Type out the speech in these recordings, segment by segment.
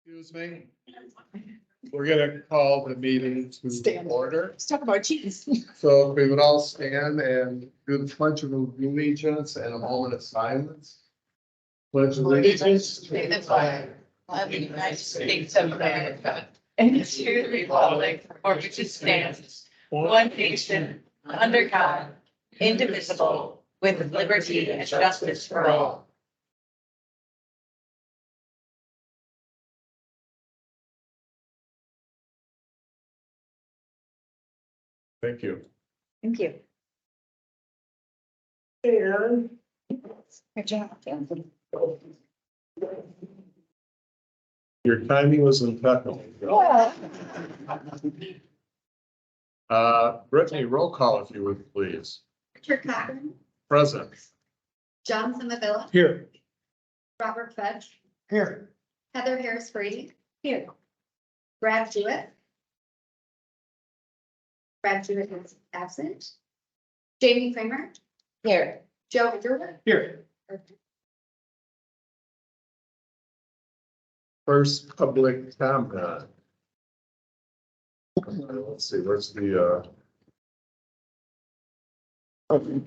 Excuse me. We're gonna call the meeting to order. Let's talk about cheese. So if we would all stand and do the pledge of allegiance and a moment of silence. Pledge allegiance to To the flag of the United States of America and to the republic for which it stands, one nation, under God, indivisible, with liberty and justice for all. Thank you. Thank you. And Good job. your timing was impeccable. Brittany, roll call if you would, please. Richard Cochran, Present. John Somavilla, Here. Robert Fudge, Here. Heather Harris Brady, Here. Brad Jewett. Brad Jewett is absent. Jamie Kramer, Here. Joe Underwood. Here. First public comment. Let's see, where's the,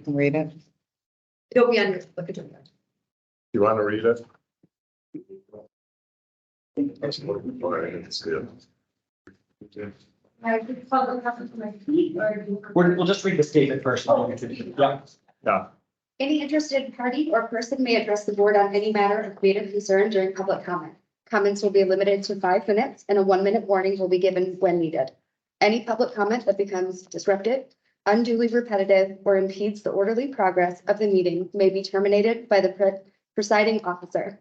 Read it. It'll be under, look at it. you want to read it? That's what we're going to see it. We'll just read the statement first. Yeah. Yeah, Any interested party or person may address the board on any matter of creative concern during public comment. Comments will be limited to 5 minutes and a 1-minute warning will be given when needed. Any public comment that becomes disruptive, unduly repetitive, or impedes the orderly progress of the meeting may be terminated by the presiding officer.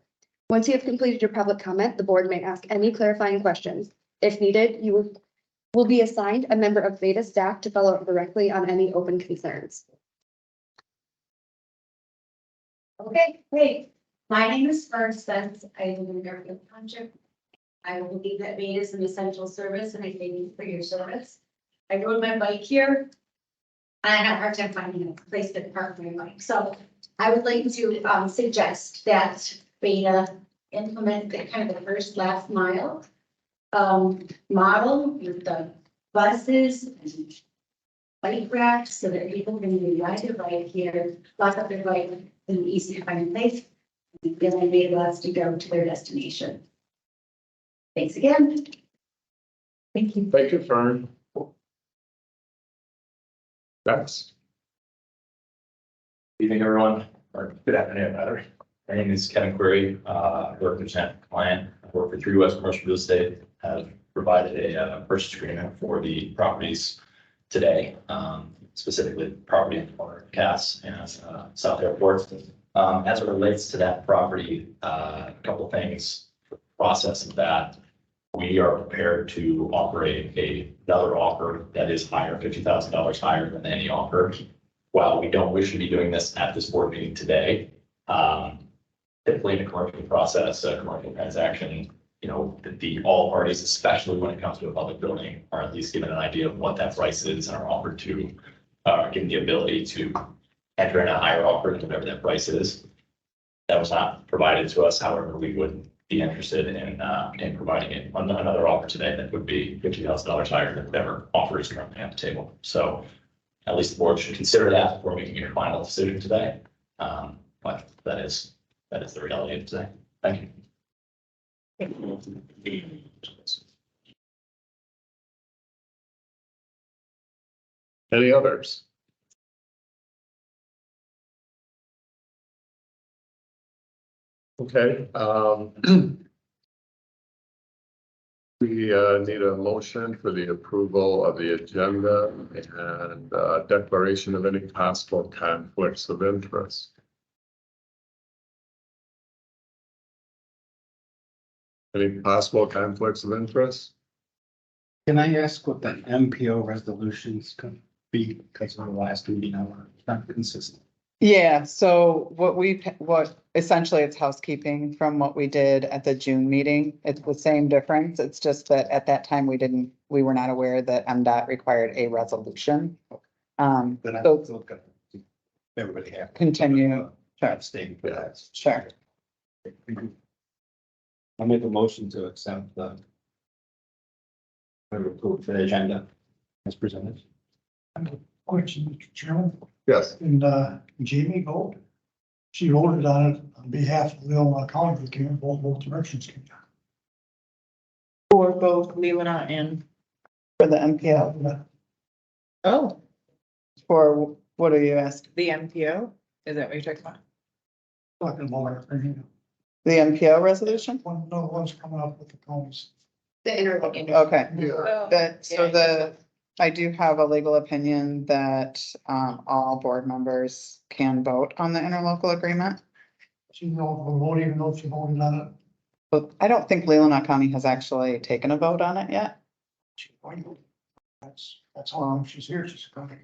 Once you have completed your public comment, the board may ask any clarifying questions. If needed, you will be assigned a member of BATA staff to follow up directly on any open concerns. Okay, great. My name is Fern Spence. I live in Garfield Township. I believe that BATA is an essential service and I thank you for your service. I rode my bike here. And I had a hard time finding a place to park my bike. So I would like to suggest that BATA implement the kind of the first last mile model with the buses and bike racks so that people can ride their bike here, lock up their bike in an easy to find place. And then enable us to go to their destination. Thanks again. Thank you. thank you, Fern. Next. Good evening, everyone, or good afternoon, rather. My name is Kevin Query, represent client. I work for 3 West Commercial Real Estate, have provided a purchase agreement for the properties today, specifically property in Cass and South Airport. As it relates to that property, a couple of things, process of that. We are prepared to operate another offer that is higher, $50,000 higher than any offer. While we don't wish to be doing this at this board meeting today, typically in a commercial process, a commercial transaction, all parties, especially when it comes to a public building, are at least given an idea of what that price is and are offered to, given the ability to enter in a higher offer than whatever that price is. That was not provided to us. However, we would be interested in providing another offer today that would be $50,000 higher than whatever offer is currently on the table. So at least the board should consider that before making your final decision today. But that is the reality of today. Thank you. Any others? Okay, we need a motion for the approval of the agenda and declaration of any possible conflicts of interest. Any possible conflicts of interest? Can I ask what the MPO resolutions could be because of the last meeting? I want not consistent. Yeah, so what essentially it's housekeeping from what we did at the June meeting. It's the same difference. It's just that at that time we were not aware that MDOT required a resolution. Then I So still got everybody have. continue. Abstain for that. Sure. I'll make a motion to accept the approve the agenda as presented. Question, Mr. Chairman, Yes, and Jamie vote? She voted on it on behalf of Leon County, that came in both directions. For both Leelanau and. For the MPO. Oh. For, what are you asking? The MPO? Is that what you're talking about? Talking about it. The MPO resolution? One's coming up with the counties. The interlocal. Okay. yeah, I do have a legal opinion that, all board members can vote on the interlocal agreement. She won't even know if she voted on it. But I don't think Leelanau County has actually taken a vote on it yet. She might. That's all, she's here, she's coming.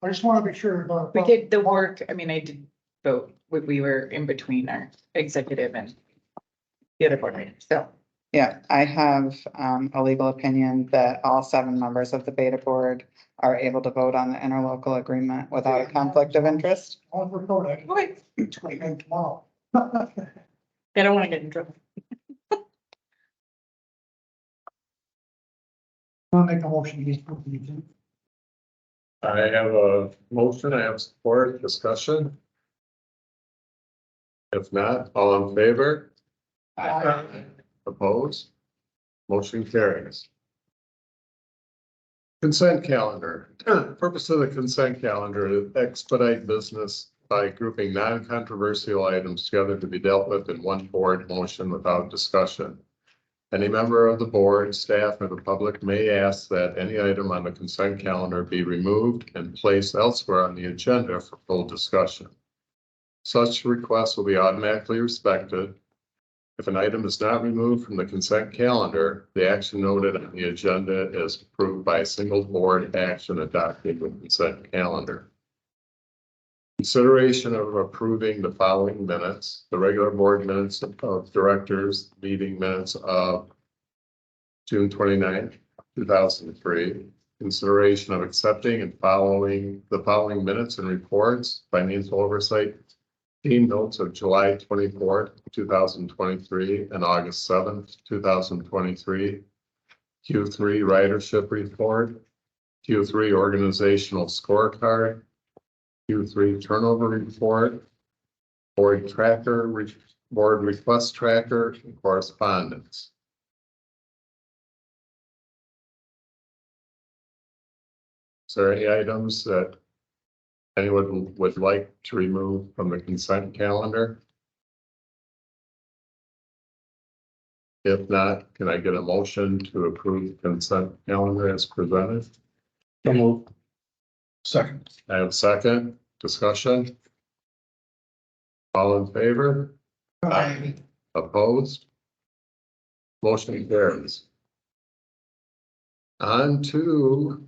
I just want to be sure about. We did the work, I mean, I did vote, we were in between our executive and the other board meeting, so. Yeah, I have, a legal opinion that all 7 members of the Beta board are able to vote on the interlocal agreement without a conflict of interest. I'll report it. Okay. It's going to be tomorrow. I don't want to get in trouble. I'll make a motion to approve the agenda. I have a motion, I have support, discussion. If not, all in favor? Opposed? Motion carries. Consent calendar. Purpose of the consent calendar is expedite business by grouping non-controversial items together to be dealt with in one board motion without discussion. Any member of the board, staff, or the public may ask that any item on the consent calendar be removed and placed elsewhere on the agenda for full discussion. Such requests will be automatically respected. If an item is not removed from the consent calendar, the action noted on the agenda is approved by a single board action adopting the consent calendar. Consideration of approving the following minutes: the regular board minutes of directors, meeting minutes of June 29th, 2003. Consideration of accepting and following the following minutes and reports: financial oversight team notes of July 24th, 2023 and August 7th, 2023. Q3 ridership report, Q3 organizational scorecard, Q3 turnover report, board tracker, board request tracker, and correspondence. Is there any items that anyone would like to remove from the consent calendar? If not, can I get a motion to approve the consent calendar as presented? So move. Second. I have a second discussion. All in favor? Aye. Opposed? Motion carries. On to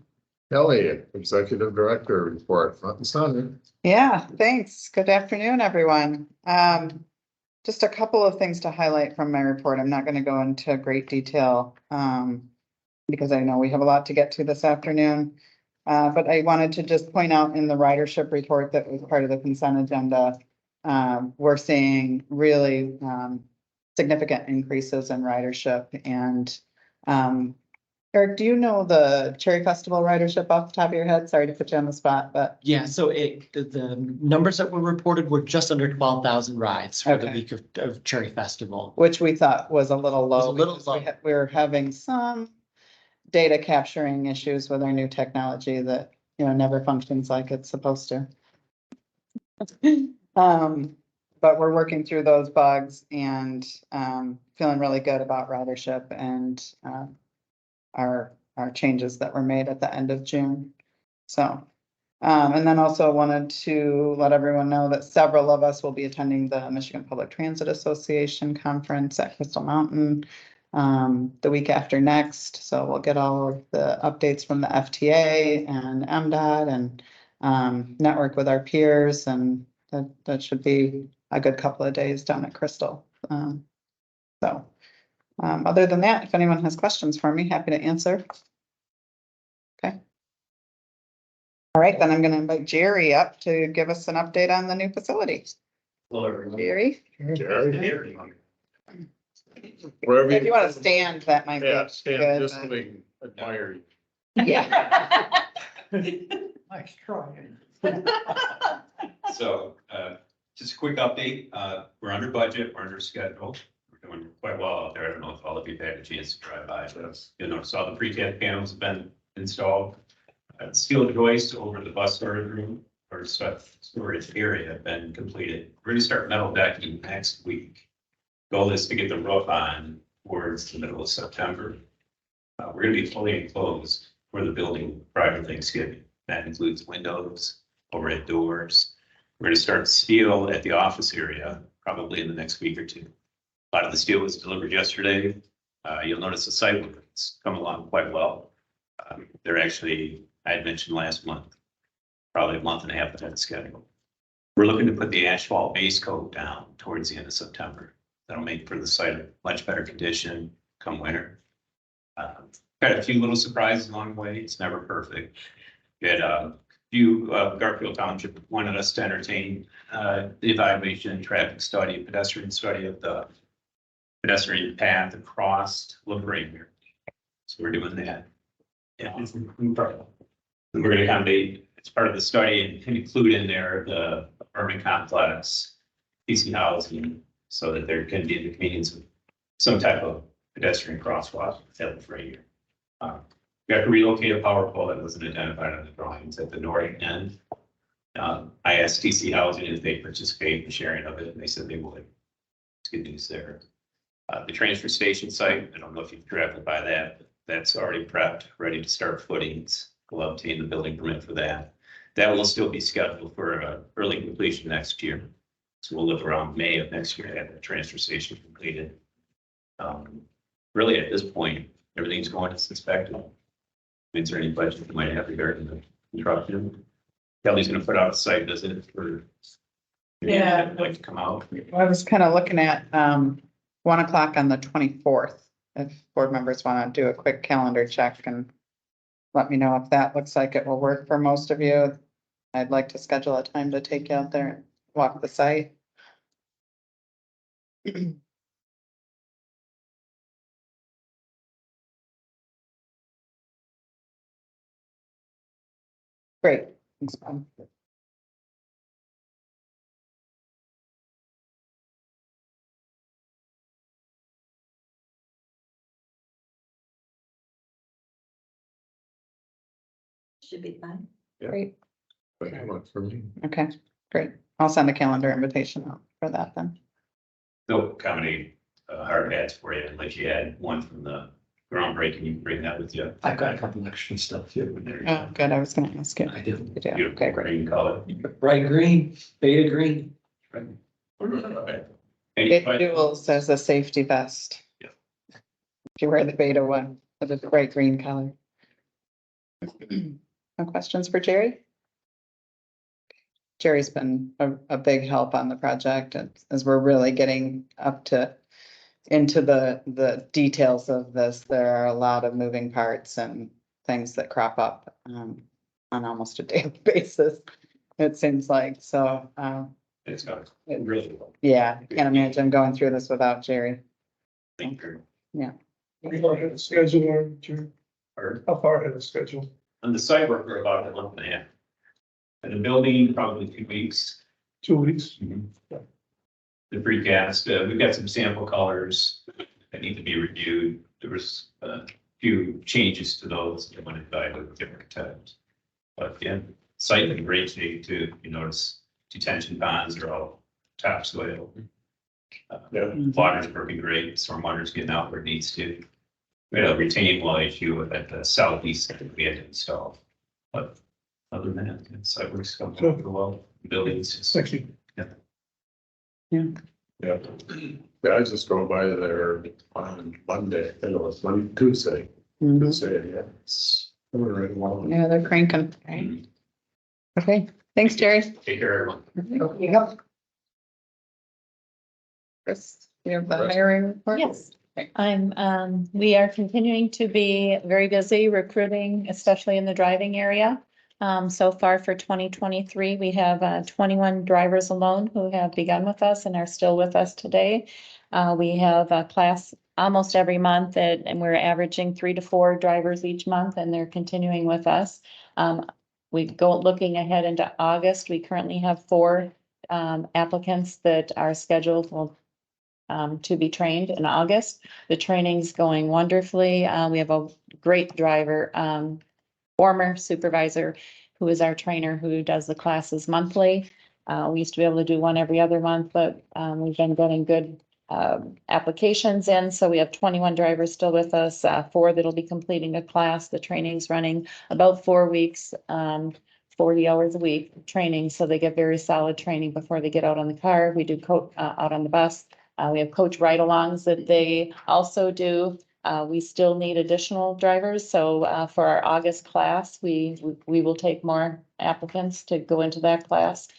Kelly, Executive Director report, front and center. Yeah, thanks. Good afternoon, everyone. Just a couple of things to highlight from my report. I'm not going to go into great detail because I know we have a lot to get to this afternoon. But I wanted to just point out in the ridership report that was part of the consent agenda, we're seeing really significant increases in ridership. And Eric, do you know the Cherry Festival ridership off the top of your head? Sorry to put you on the spot, but. Yeah, so the numbers that were reported were just under 12,000 rides for the Okay. week of Cherry Festival. Which we thought was a little low. Was a little because low. we were having some data capturing issues with our new technology that, never functions like it's supposed to. But we're working through those bugs and feeling really good about ridership and our changes that were made at the end of June. So, and then also wanted to let everyone know that several of us will be attending the Michigan Public Transit Association conference at Crystal Mountain the week after next. So we'll get all of the updates from the FTA and MDOT and network with our peers, and that should be a good couple of days down at Crystal. Other than that, if anyone has questions for me, happy to answer. Okay. All right, then I'm going to invite Jerry up to give us an update on the new facility. Hello, everyone. Jerry? Jerry? Wherever If you want to stand, that might be Yeah, stand good. just so we can admire you. Yeah. Nice try. So, just a quick update, we're under budget, we're under schedule, we're doing quite well out there, I don't know if all of you had a chance to drive by. Yes. You'll notice all the precast panels have been installed. Steel joist over the bus storage room or stuff storage area have been completed. We're gonna start metal decking next week. Goal is to get the roof on towards the middle of September. We're gonna be fully enclosed for the building prior to Thanksgiving. That includes windows, overhead doors. We're gonna start steel at the office area probably in the next week or two. A lot of the steel was delivered yesterday. You'll notice the site work's come along quite well. They're actually, I had mentioned last month, probably a month and a half ahead of schedule. We're looking to put the asphalt base coat down towards the end of September. That'll make for the site a much better condition come winter. Got a few little surprises along the way. It's never perfect. We had a few, Garfield Township wanted us to entertain the evaluation, traffic study, pedestrian study of the pedestrian path across LaBranger. So we're doing that. Yeah. And we're gonna accommodate, as part of the study, and include in there the apartment complex, PC housing, so that there can be the convenience of some type of pedestrian crosswalk at LaBranger. We have to relocate a power pole that wasn't identified on the drawings at the north end. I asked TC Housing if they participate in the sharing of it, and they said they would. It's good news there. The transfer station site, I don't know if you've traveled by that, but that's already prepped, ready to start footings. We'll obtain the building permit for that. That will still be scheduled for early completion next year. So we'll look around May of next year to have the transfer station completed. Really, at this point, everything's going as expected. Is there any budget you might have regarding the construction? Kelly's gonna put out a site visit for. Yeah. Like to come out. I was kind of looking at 1 o'clock on the 24th. If board members want to do a quick calendar check and let me know if that looks like it will work for most of you. I'd like to schedule a time to take you out there and walk the site. Great. Thanks, Bob. Should be fine. Great. But it worked for me. Okay, great. I'll send a calendar invitation out for that then. They'll accommodate hard hats for you, and let you add one from the groundbreaking, you can bring that with you. I've got a couple extra stuff too. Oh, good. I was gonna ask you. I do. You do. Beautiful Okay, great. green color. Bright green, beta green. Any It questions? duals as a safety vest. Yeah. If you wear the beta one, with the bright green color. No questions for Jerry? Jerry's been a big help on the project as we're really getting into the details of this. There are a lot of moving parts and things that crop up on almost a daily basis. It seems like, so, It's got really well. yeah, I can't imagine going through this without Jerry. Thank you. How far ahead of schedule are you? Or How far ahead of schedule? on the site work, we're about a month and a half. And the building, probably 2 weeks. 2 weeks? The precast, we've got some sample colors that need to be reviewed. There was a few changes to those that went by with different types. But yeah, site in great shape too. You notice detention ponds are all topsoil. Yeah. Water's working great, stormwater's getting out where it needs to. We had a retaining wall issue at the southeast that we had to install. But other than that, the site works going pretty well. Buildings. Sexy. Yeah. Yeah, I just drove by there on Monday, and it was Monday, Tuesday, yeah. It's coming right along. Yeah, they're cranking, right? Okay, thanks, Jerry. Take care, everyone. Yep. Chris, you have the hiring report? Yes. Okay. We are continuing to be very busy recruiting, especially in the driving area. So far for 2023, we have 21 drivers alone who have begun with us and are still with us today. We have a class almost every month and we're averaging 3 to 4 drivers each month and they're continuing with us. We go looking ahead into August. We currently have 4 applicants that are scheduled to be trained in August. The training's going wonderfully. We have a great driver, former supervisor who is our trainer who does the classes monthly. We used to be able to do one every other month, but we've been getting good applications in. So we have 21 drivers still with us, 4 that'll be completing a class. The training's running about 4 weeks, 40 hours a week training. So they get very solid training before they get out on the car. We do out on the bus. We have coach ride-alongs that they also do. We still need additional drivers, so for our August class, we will take more applicants to go into that class.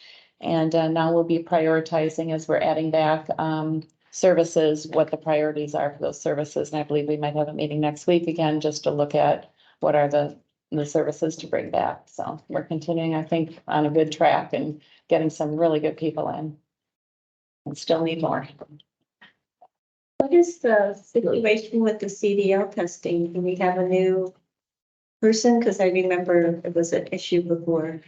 And now we'll be prioritizing as we're adding back services, what the priorities are for those services. And I believe we might have a meeting next week again, just to look at what are the services to bring back. So we're continuing, I think, on a good track and getting some really good people in. And still need more. What is the situation with the CDL testing? Do we have a new person? Because I remember it was an issue before.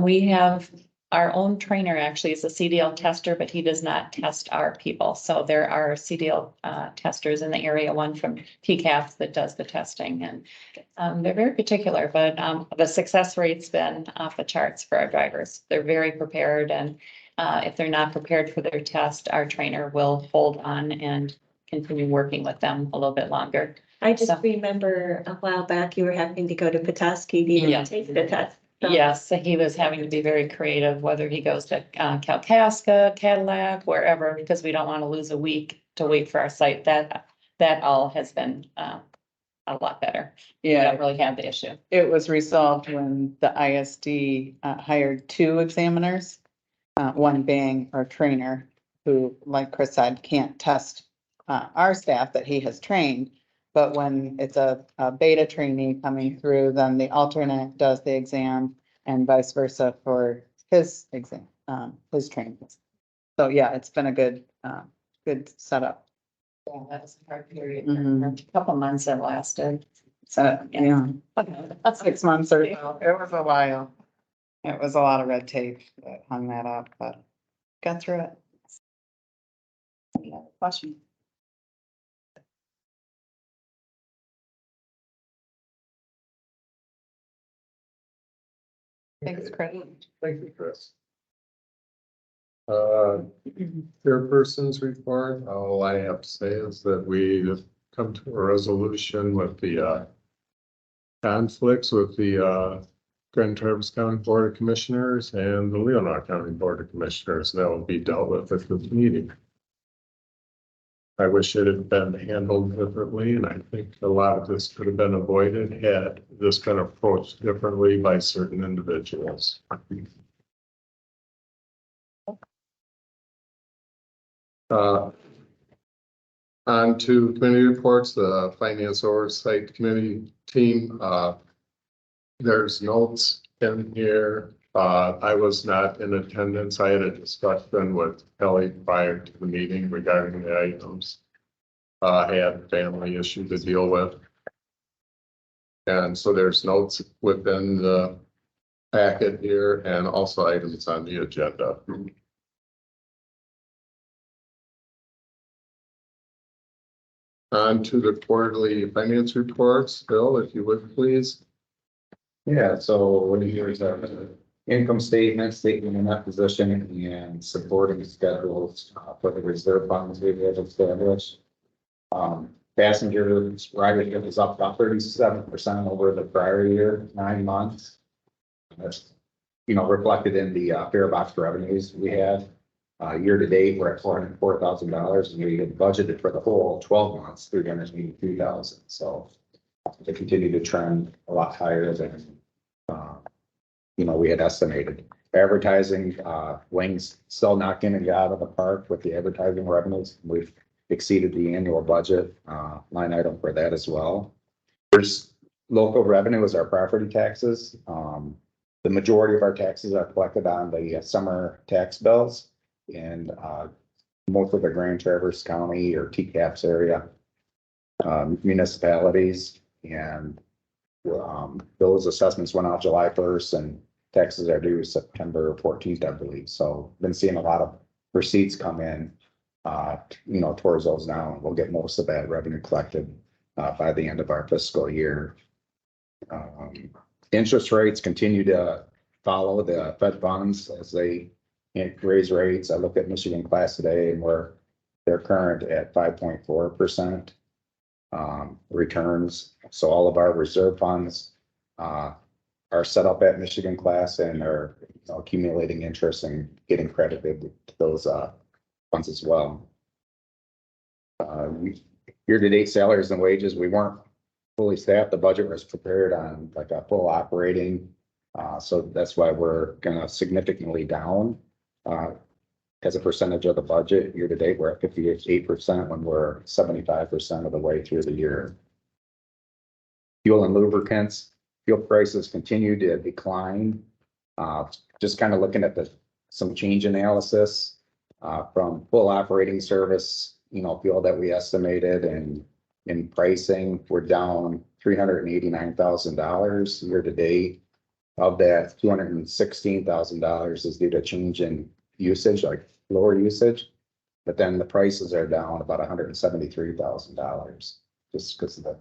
We have our own trainer actually is a CDL tester, but he does not test our people. So there are CDL testers in the area, one from PCAF that does the testing, and they're very particular, but the success rate's been off the charts for our drivers. They're very prepared, and if they're not prepared for their test, our trainer will hold on and continue working with them a little bit longer. I just remember a while back you were having to go to Petoskey to even take the test. So- Yes, so he was having to be very creative, whether he goes to Kalkaska, Cadillac, wherever, because we don't want to lose a week to wait for our site. That all has been a lot better. We Yeah, don't really have the issue. it was resolved when the ISD hired 2 examiners. One being our trainer, who, like Chris said, can't test our staff that he has trained. But when it's a beta trainee coming through, then the alternate does the exam and vice versa for his exam, his training. So yeah, it's been a good setup. Yeah, that was a hard period. Mhm. A couple months it lasted. So, yeah, 6 months or so. It was a while. It was a lot of red tape that hung that up, but got through it. Any other question? Thanks, Chris. Thank you, Chris. Chairperson's report, all I have to say is that we have come to a resolution with the conflicts with the Grand Traverse County Board of Commissioners and the Leelanau County Board of Commissioners. That will be dealt with at this meeting. I wish it had been handled differently, and I think a lot of this could have been avoided had this been approached differently by certain individuals. On to committee reports, the Finance Oversight Committee team. There's notes in here. I was not in attendance. I had a discussion with Kelly prior to the meeting regarding the items. I had a family issue to deal with. And so there's notes within the packet here and also items on the agenda. On to the quarterly finance reports. Bill, if you would, please. Yeah, so what here's our income statement, statement in that position and supporting schedules for the reserve funds we have established. Passenger ridership is up about 37% over the prior year, 9 months. That's, reflected in the fare box revenues we had. Year to date, we're at $404,000 and we had budgeted for the whole 12 months, $382,000. So they continue to trend a lot higher than, we had estimated. Advertising, Wings still knocking it out of the park with the advertising revenues. We've exceeded the annual budget line item for that as well. There's local revenue is our property taxes. the majority of our taxes are collected on the summer tax bills and most of the Grand Traverse County or TCAPS area municipalities. And those assessments went out July 1st and taxes are due September 14th, I believe. So been seeing a lot of receipts come in, towards those now. And we'll get most of that revenue collected by the end of our fiscal year. Interest rates continue to follow the Fed funds as they raise rates. I looked at Michigan Class today and they're current at 5.4% returns. So all of our reserve funds are set up at Michigan Class and are accumulating interest and getting credited to those funds as well. Year-to-date salaries and wages, we weren't fully staffed. The budget was prepared on like a full operating. So that's why we're gonna significantly down as a percentage of the budget. Year to date, we're at 58% when we're 75% of the way through the year. Fuel and lubricants, fuel prices continue to decline. Just kind of looking at some change analysis from full operating service, fuel that we estimated and in pricing, we're down $389,000 year to date. Of that, $216,000 is due to change in usage, like lower usage. But then the prices are down about $173,000 just because of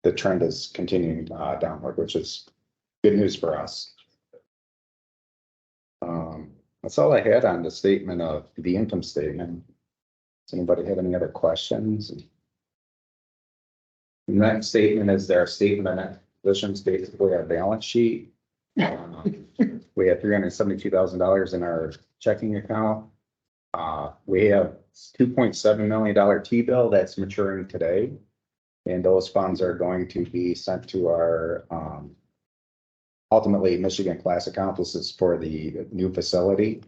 the trend is continuing downward, which is good news for us. That's all I had on the statement of the income statement. Does anybody have any other questions? The next statement is their statement of positions, basically our balance sheet. We have $372,000 in our checking account. We have $2.7 million T-bill that's maturing today. And those funds are going to be sent to our ultimately Michigan Class account. This is for the new facility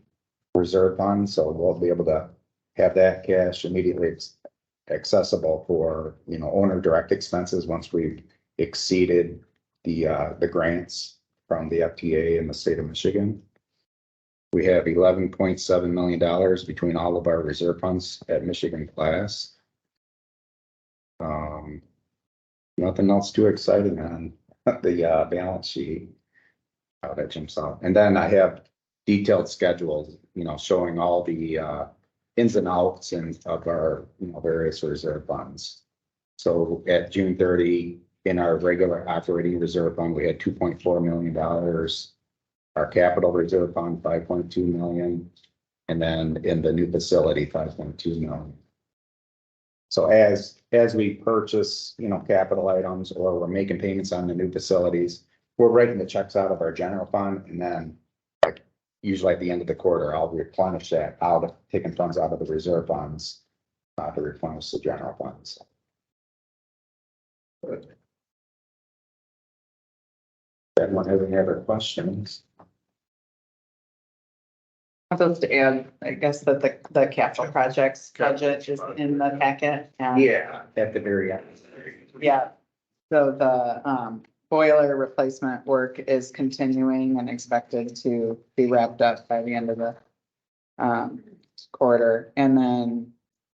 reserve fund. So we'll be able to have that cash immediately accessible for, owner direct expenses once we've exceeded the grants from the FTA in the state of Michigan. We have $11.7 million between all of our reserve funds at Michigan Class. Nothing else too exciting on the balance sheet. How that jumps out. And then I have detailed schedules, showing all the ins and outs of our various reserve funds. So at June 30, in our regular operating reserve fund, we had $2.4 million. Our capital reserve fund, $5.2 million. And then in the new facility, $5.2 million. So as we purchase, capital items or we're making payments on the new facilities, we're writing the checks out of our general fund. And then usually at the end of the quarter, I'll replenish that out of taking funds out of the reserve funds to replenish the general funds. Good. Anyone have any other questions? I'll just add, I guess that the capital projects budget is in the packet. And Yeah, at the very end. yeah, so the boiler replacement work is continuing and expected to be wrapped up by the end of the quarter. And then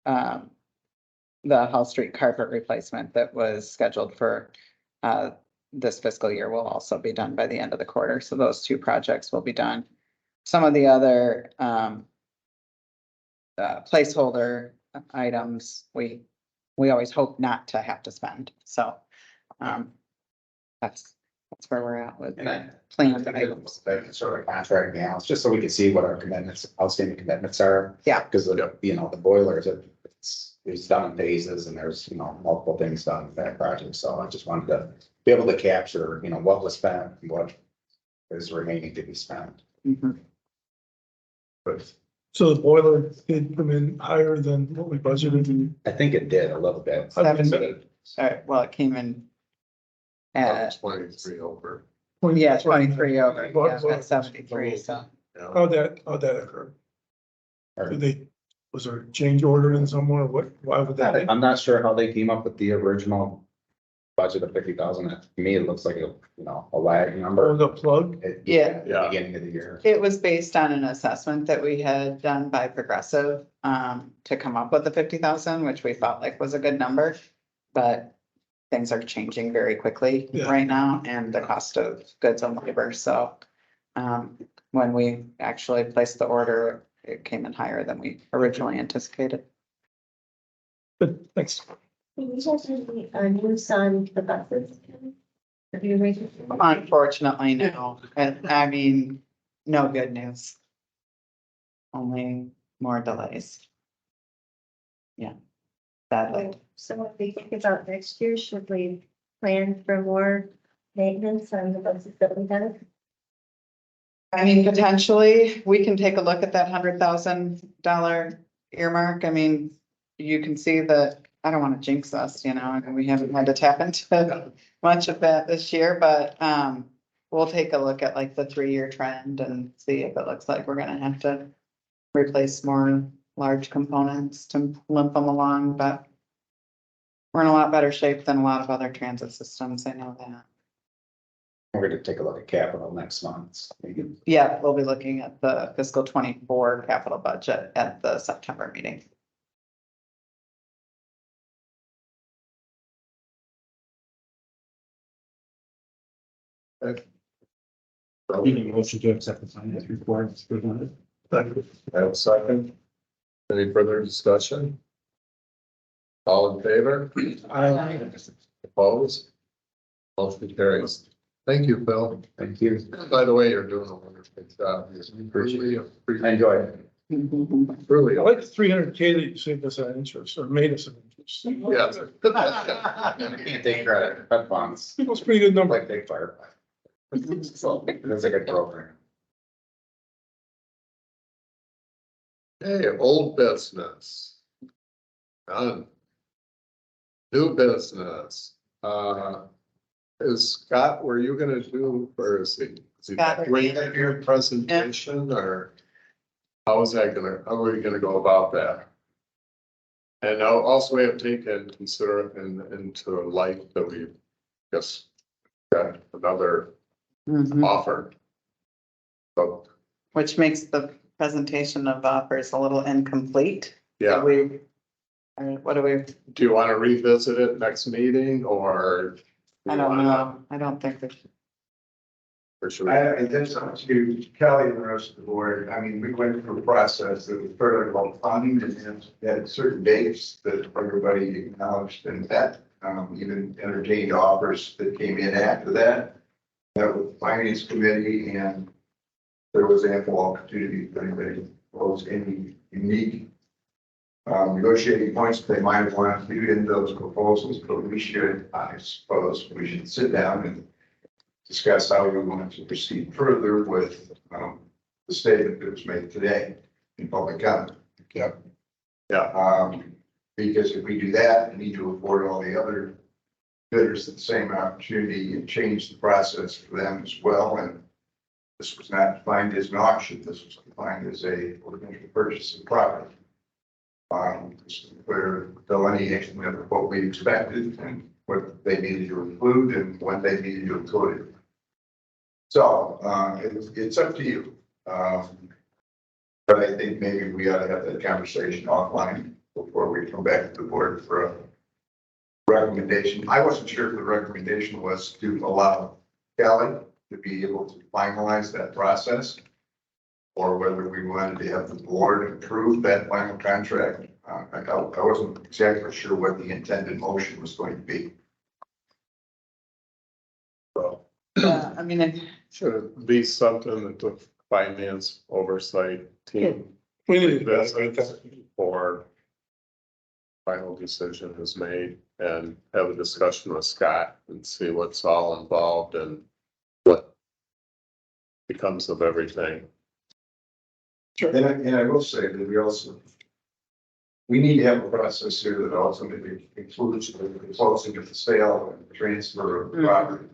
the Hall Street carpet replacement that was scheduled for this fiscal year will also be done by the end of the quarter. So those two projects will be done. Some of the other placeholder items, we always hope not to have to spend. So that's where we're at with the planned items. Sort of contract balance, just so we can see what our commitments, outstanding commitments are. Yeah. Because the boilers, it's done in phases and there's, multiple things done in that project. So I just wanted to be able to capture, what was spent and what is remaining to be spent. Mhm. But So the boiler did come in higher than what we budgeted. I think it did a little bit. Well, it came in at 23 over. yeah, 23 over, What- yeah, at 73, so. How'd that occur? Was there a change order in somewhere? Why would that be? I'm not sure how they came up with the original budget of 50,000, to me, it looks like a, a lag number. The plug. Yeah. At the beginning of the year. It was based on an assessment that we had done by Progressive, to come up with the 50,000, which we felt like was a good number. But things are changing very quickly Yeah. right now and the cost of goods and labor, so. When we actually placed the order, it came in higher than we originally anticipated. Good, thanks. Can you guys have any news on the buses? Have you raised? Unfortunately, no, and I mean, no good news. Only more delays. Yeah, sadly. So what we think about next year, should we plan for more maintenance on the buses that we have? I mean, potentially, we can take a look at that $100,000 earmark. I mean, you can see that, I don't want to jinx us, and we haven't had to tap into much of that this year, but, we'll take a look at like the 3-year trend and see if it looks like we're gonna have to replace more large components to limp them along, but we're in a lot better shape than a lot of other transit systems. I know that. We're gonna take a look at capital next month. Yeah, we'll be looking at the fiscal 24 capital budget at the September meeting. Any motion to accept the finance report as presented? I have a second. Any further discussion? All in favor? Opposed? Motion carries. Thank you, Phil. Thank you. By the way, you're doing a wonderful job. I enjoy it. Really. I like the 300K that you saved us on interest or made us an interest. Yes. I can't take credit, but funds, It was a pretty good number. like big fire. So, it's a good program. Hey, old business. Done. New business. Is Scott, were you gonna do, or is he? Scott. Wait at your presentation or? How is that gonna, how are we gonna go about that? And now also we have taken into light that we just got another Mhm. offer. So, Which makes the presentation of offers a little incomplete. yeah, What do we, do you want to revisit it next meeting or? I don't know. I don't think we should. Or should we? I did something to Kelly and the rest of the board. I mean, we went through a process that was fairly well funded and had certain dates that everybody acknowledged and met. Even entertained offers that came in after that. That was the finance committee, and there was ample opportunity for anybody to propose any unique negotiating points that they might have wanted to do in those proposals, but we should, I suppose, we should sit down and discuss how we want to proceed further with the statement that was made today in public comment. Yeah. Because if we do that, we need to afford all the other bidders the same opportunity and change the process for them as well. And this was not defined as an auction. This was defined as a potential purchase of property. Where delineation of what we expected and what they needed to include and when they needed to include it. So it's up to you. But I think maybe we ought to have that conversation offline before we come back to the board for a recommendation. I wasn't sure if the recommendation was to allow Kelly to be able to finalize that process, or whether we wanted to have the board approve that final contract. I wasn't exactly sure what the intended motion was going to be. Well, Yeah, I mean, should it be something that the finance oversight team? We need to visits before final decision is made and have a discussion with Scott and see what's all involved and what becomes of everything. And I will say that we need to have a process here that ultimately includes the closing of the sale and the transfer of the property.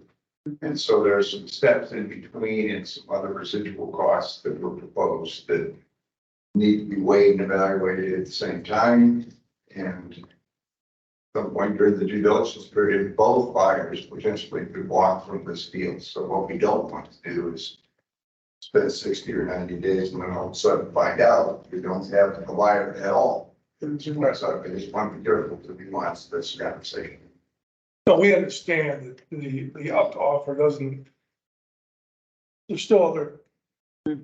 And so there's some steps in between and some other residual costs that were proposed that need to be weighed and evaluated at the same time. And some point during the due diligence period, both buyers potentially could walk from this deal. So what we don't want to do is spend 60 or 90 days and then all of a sudden find out you don't have a buyer at all. So I just want to be careful to be honest this conversation. So we understand that the up offer doesn't. There's still other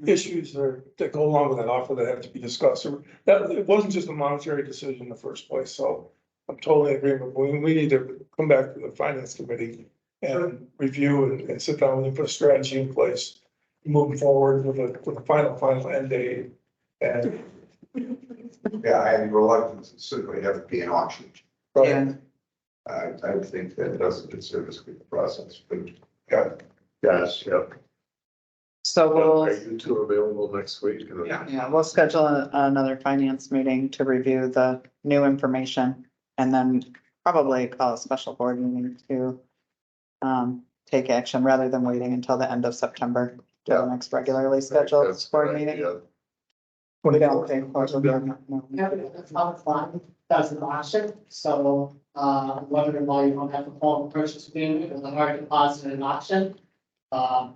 issues that go along with that offer that have to be discussed. So that, it wasn't just a monetary decision in the first place, so I'm totally in agreement. We need to come back to the finance committee and review and sit down and put a strategy in place, moving forward with a final end date. And Yeah, I am reluctant to simply have it be an auction. Yeah. I think that doesn't service the process, but Yes, yep. So Are we'll, you two available next week? yeah, we'll schedule another finance meeting to review the new information. And then probably call a special board meeting to take action rather than waiting until the end of September. To the next regularly scheduled That's a board good meeting. idea. We don't think board will be on, no. Doesn't auction, so, whether or not you don't have a formal purchase agreement or the hard deposit in auction. I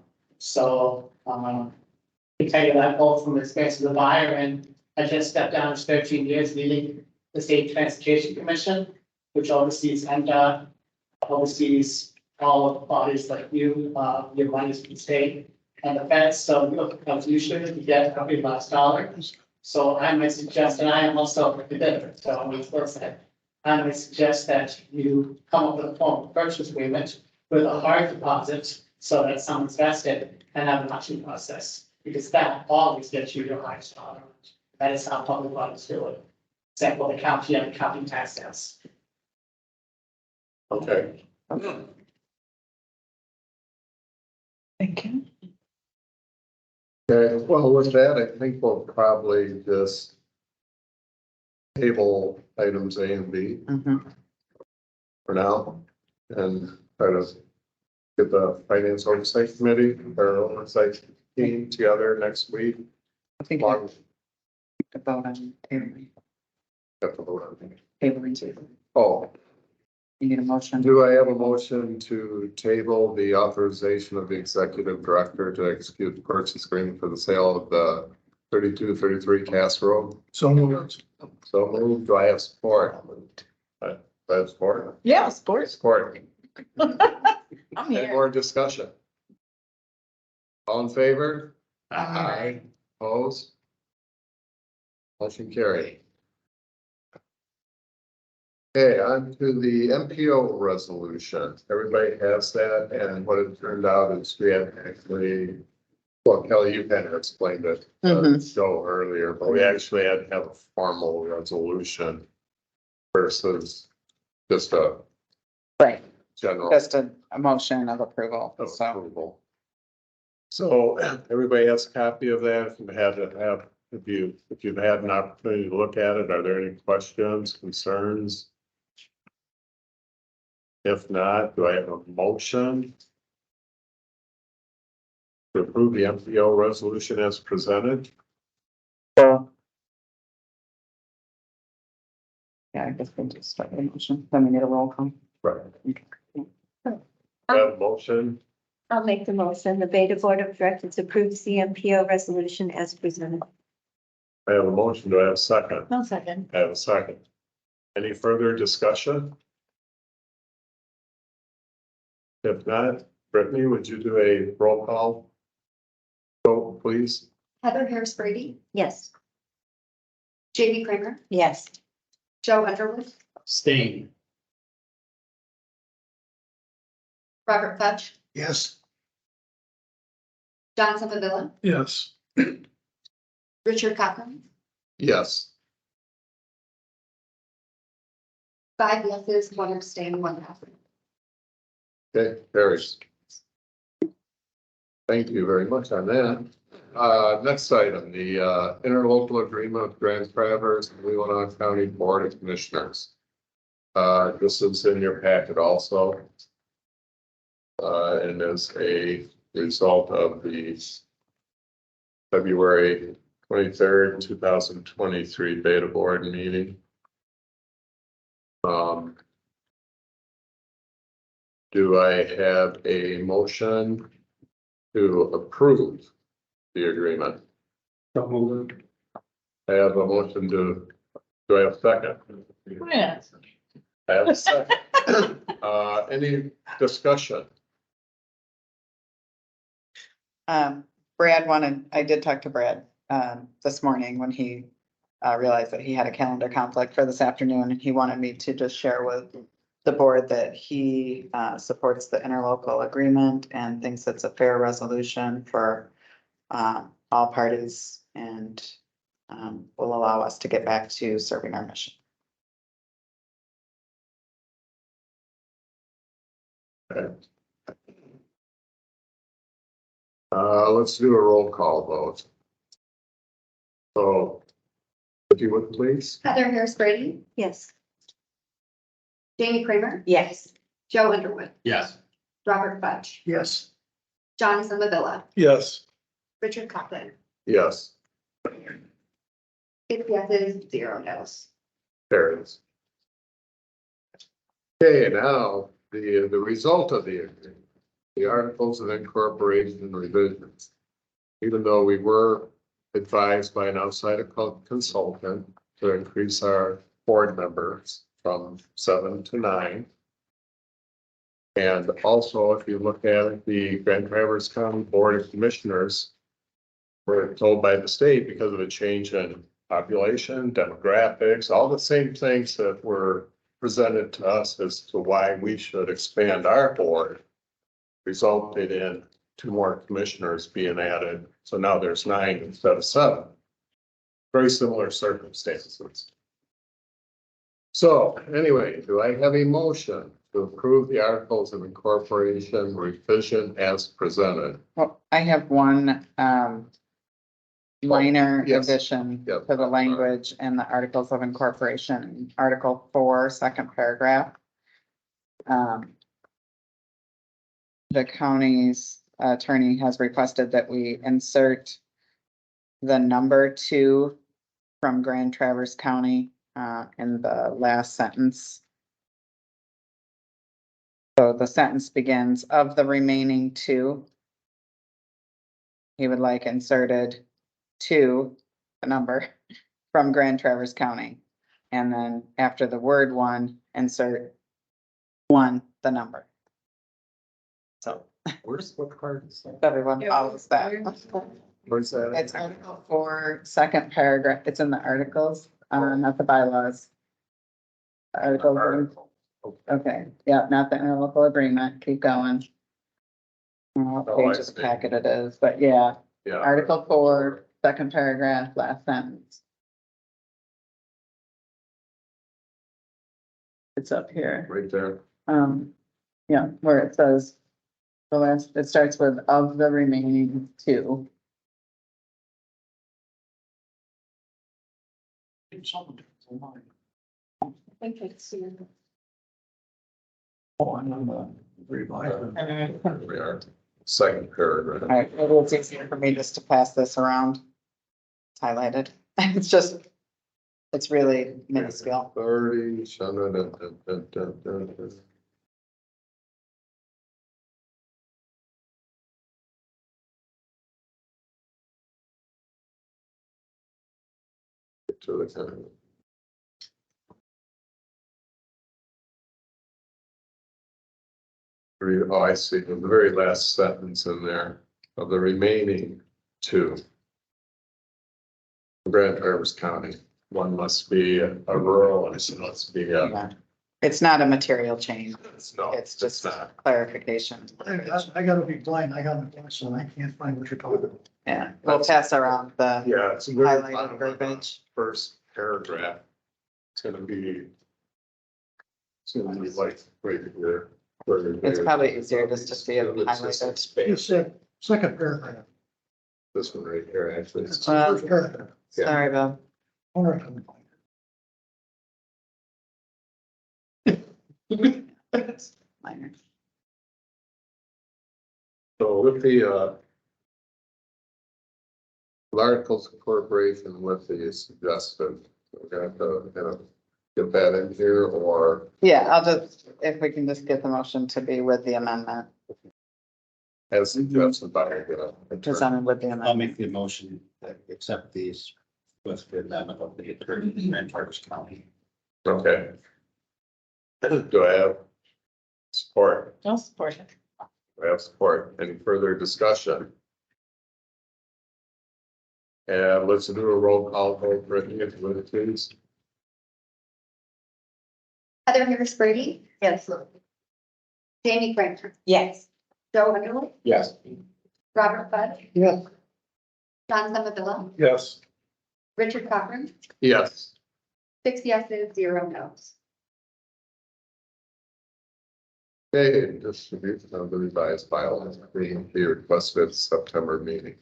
tell you that both from the experience of the buyer, and I just stepped down for 13 years leading the State Transportation Commission, which oversees NDOT, oversees all of the bodies like you, your money's from the state and the feds, so we look at usually to get every last dollar. So I might suggest, and I am also a bidder, so I'm I would suggest that you come up with a formal purchase agreement with a hard deposit so that someone's vested and have an auction process. Because that always gets you your highest dollar. That is how public bodies do it. Example, the county and county tax sales. Okay. Thank you. Okay, well, with that, I think we'll probably just table items A and B for now. And try to get the finance oversight committee or oversight team together next week. I think we have to vote on tabling. Have to vote on it. Tabling. Oh, You need a motion. do I have a motion to table the authorization of the executive director to execute the purchase agreement for the sale of the 3233 Cass Road? so moved. So moved. Do I have support? Do I have support? Yeah, sports. Support. I'm Any here. more discussion? All in favor? Aye. Opposed? Motion carried. Okay, on to the MPO resolution. Everybody has that, and what it turned out is we had actually, well, Kelly, you kind of explained it, show earlier, but we actually had to have a formal resolution versus just a Right, general just a motion of approval, so. approval. So everybody has a copy of that. If you've had an opportunity to look at it, are there any questions, concerns? If not, do I have a motion to approve the MPO resolution as presented? Yeah, I guess we'll just start the motion, then we need a roll call. Right. I have a motion. I'll make the motion. The Beta Board of Directors approves the MPO resolution as presented. I have a motion. Do I have a second? No second. I have a second. Any further discussion? If not, Brittany, would you do a roll call? Vote, please. Heather Harris Brady, Yes. Jamie Kramer, Yes. Joe Underwood, Stain. Robert Fudge, Yes. John Savavilla, Yes. Richard Cochran, Yes. 5 yeses, 1 abstain, 1 absent. Okay, carries. Thank you very much on that. Next item, the interlocal agreement with Grand Traverse and Leelanau County Board of Commissioners. This is in your packet also. And as a result of the February 23rd, 2023 Beta Board meeting. do I have a motion to approve the agreement? So moved. I have a motion do I have a second? Yeah. I have a second. Any discussion? Brad wanted, I did talk to Brad, this morning when he, realized that he had a calendar conflict for this afternoon, and he wanted me to just share with the board that he, supports the interlocal agreement and thinks it's a fair resolution for, all parties and, will allow us to get back to serving our mission. Let's do a roll call vote. So, if you would please. Heather Harris Brady, Yes. Jamie Kramer, Yes. Joe Underwood, Yes. Robert Fudge, Yes. John Zamavilla, Yes. Richard Coughlin. Yes, Eight yeses, 0 nos. carries. Okay, now, the result of the agreement, the articles of incorporation revisions. Even though we were advised by an outside consultant to increase our board members from 7 to 9. And also, if you look at the Grand Traverse County Board of Commissioners, we're told by the state because of a change in population, demographics, all the same things that were presented to us as to why we should expand our board, resulted in 2 more commissioners being added. So now there's 9 instead of 7. Very similar circumstances. So anyway, do I have a motion to approve the articles of incorporation revision as presented? Well, I have one, minor yes. addition Yep. to the language in the Articles of Incorporation, Article 4, second paragraph. The county's attorney has requested that we insert the number 2 from Grand Traverse County in the last sentence. So the sentence begins, of the remaining 2. He would like inserted 2, the number, from Grand Traverse County. And then after the word 1, insert 1, the number. So Where's what part is that? everyone follows that. Where's that? It's Article 4, second paragraph. It's in the articles, not the bylaws. Articles. Article. Okay, yeah, not the interlocal agreement. Keep going. What Oh, page I of the see. packet it is, but yeah, Yeah. Article 4, second paragraph, last sentence. It's up here. Right there. Yeah, where it says, the last, it starts with of the remaining 2. I think it's. Oh, I'm on the revised. There we are. Second paragraph. All right, maybe it's easier for me just to pass this around. It's highlighted. It's just, it's really minuscule. 30. To the kind of. Oh, I see, the very last sentence in there of the remaining 2. Grand Traverse County, one must be a rural and it must be a. Yeah. It's not a material change. No, It's just not. clarification. I gotta be blind, I got my glasses and I can't find what you're talking about. Yeah, we'll pass around the Yeah, it's a very highlighted bottom of the verbiage. first paragraph. It's gonna be. It's gonna be like right here. It's probably easier just to see it It's just highlighted. You space. said second paragraph. This one right here, actually. It's the first paragraph. Yeah. Sorry, Bill. I wonder if I can find Minor. So with the articles of incorporation with the suggested, we're gonna have to, get that in here, or Yeah, I'll just, if we can just get the motion to be with the amendment, as suggested by, presented with the I'll amendment. make the motion that we accept these with the amendment of the attorney in Travis County. okay. Do I have support? I'll support it. Do I have support? Any further discussion? And let's do a roll call vote, Brittany, if you would, please. Heather Harris Brady, Yes. Jamie Franklin, Yes. Joe Underwood, Yes. Robert Bud, Yes. John Zamavilla, Yes. Richard Cochran, Yes. 6 yeses, 0 nos. Okay, distribution of the revised bylaws being the requested September meeting.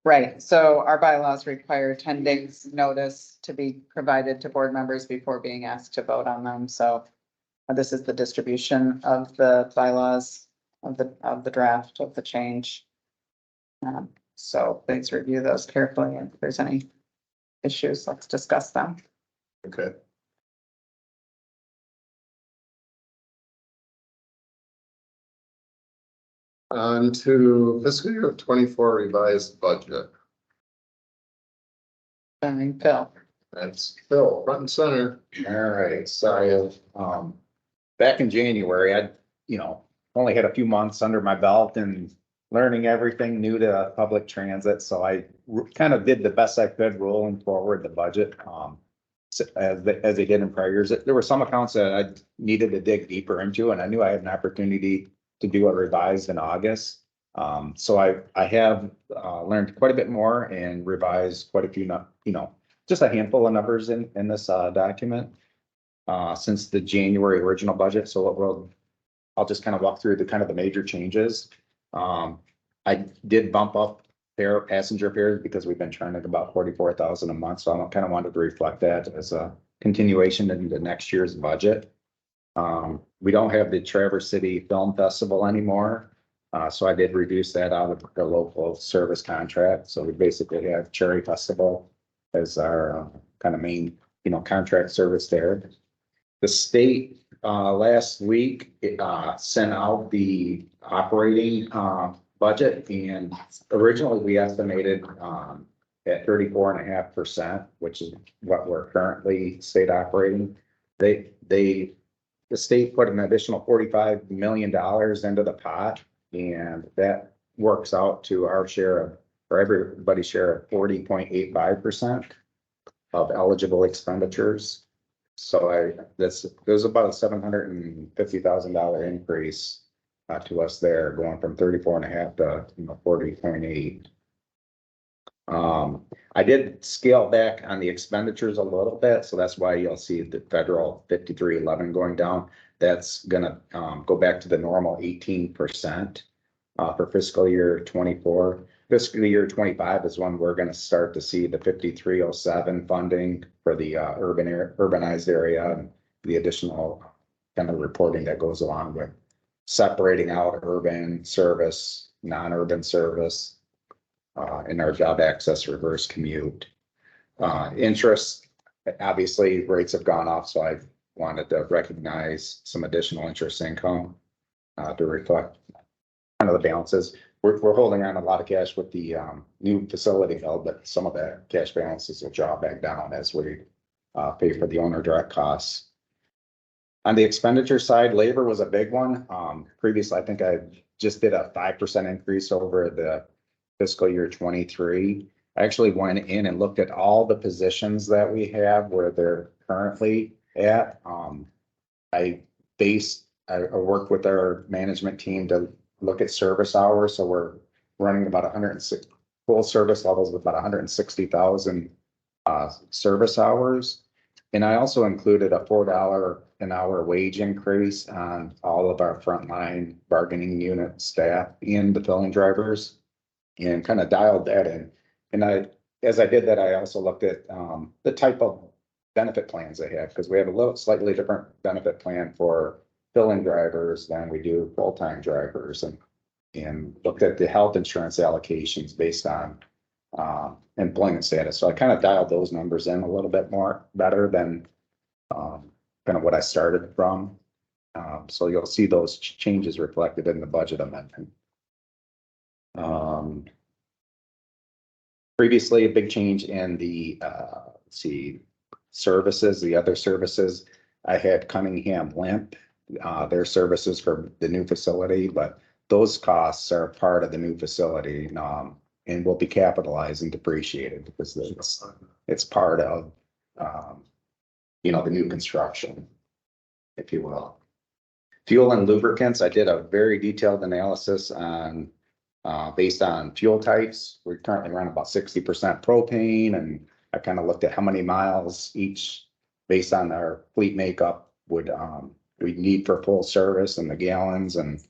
Right, so our bylaws require 10 days notice to be provided to board members before being asked to vote on them, so this is the distribution of the bylaws of the draft of the change. So please review those carefully, and if there's any issues, let's discuss them. Okay. On to fiscal year 24 revised budget. Phil. That's Phil, front and center. All right, so, back in January, I, only had a few months under my belt and learning everything new to public transit, so I kind of did the best I could rolling forward the budget. As they did in prior years, there were some accounts that I needed to dig deeper into, and I knew I had an opportunity to do a revised in August. So I have learned quite a bit more and revised quite a few, just a handful of numbers in this document since the January original budget. So I'll just kind of walk through the major changes. I did bump up passenger fares because we've been trending about 44,000 a month. So I kind of wanted to reflect that as a continuation into next year's budget. We don't have the Traverse City Film Festival anymore. So I did reduce that out of the local service contract. So we basically have Cherry Festival as our kind of main, contract service there. The state last week sent out the operating budget, and originally we estimated at 34.5%, which is what we're currently state operating. The state put an additional $45 million into the pot, and that works out to our share or everybody's share of 40.85% of eligible expenditures. So there's about a $750,000 increase to us there, going from 34.5 to 40.8. I did scale back on the expenditures a little bit, so that's why you'll see the federal 5311 going down. That's gonna go back to the normal 18% for fiscal year 24. Fiscal year 25 is when we're gonna start to see the 5307 funding for the urbanized area and the additional kind of reporting that goes along with separating out urban service, non-urban service, in our job access reverse commute. Interest, obviously rates have gone up, so I wanted to recognize some additional interest income to reflect kind of the balances. We're holding on a lot of cash with the new facility build, but some of the cash balances will drop back down as we pay for the owner direct costs. On the expenditure side, labor was a big one. Previously, I think I just did a 5% increase over the fiscal year 23. I actually went in and looked at all the positions that we have where they're currently at. I worked with our management team to look at service hours. So we're running about 106 full service levels with about 160,000 service hours. And I also included a $4 an hour wage increase on all of our frontline bargaining unit staff and the filling drivers, and kind of dialed that in. And as I did that, I also looked at the type of benefit plans they have, because we have a slightly different benefit plan for filling drivers than we do full-time drivers, and looked at the health insurance allocations based on employment status. So I kind of dialed those numbers in a little bit more better than Kind of what I started from. So you'll see those changes reflected in the budget amendment. Previously, a big change in the, let's see, services, the other services. I had Cunningham Limp, their services for the new facility, but those costs are part of the new facility, and will be capitalized and depreciated because it's part of, the new construction, if you will. Fuel and lubricants, I did a very detailed analysis on, based on fuel types. We're currently around about 60% propane, and I kind of looked at how many miles each, based on our fleet makeup, we need for full service and the gallons, and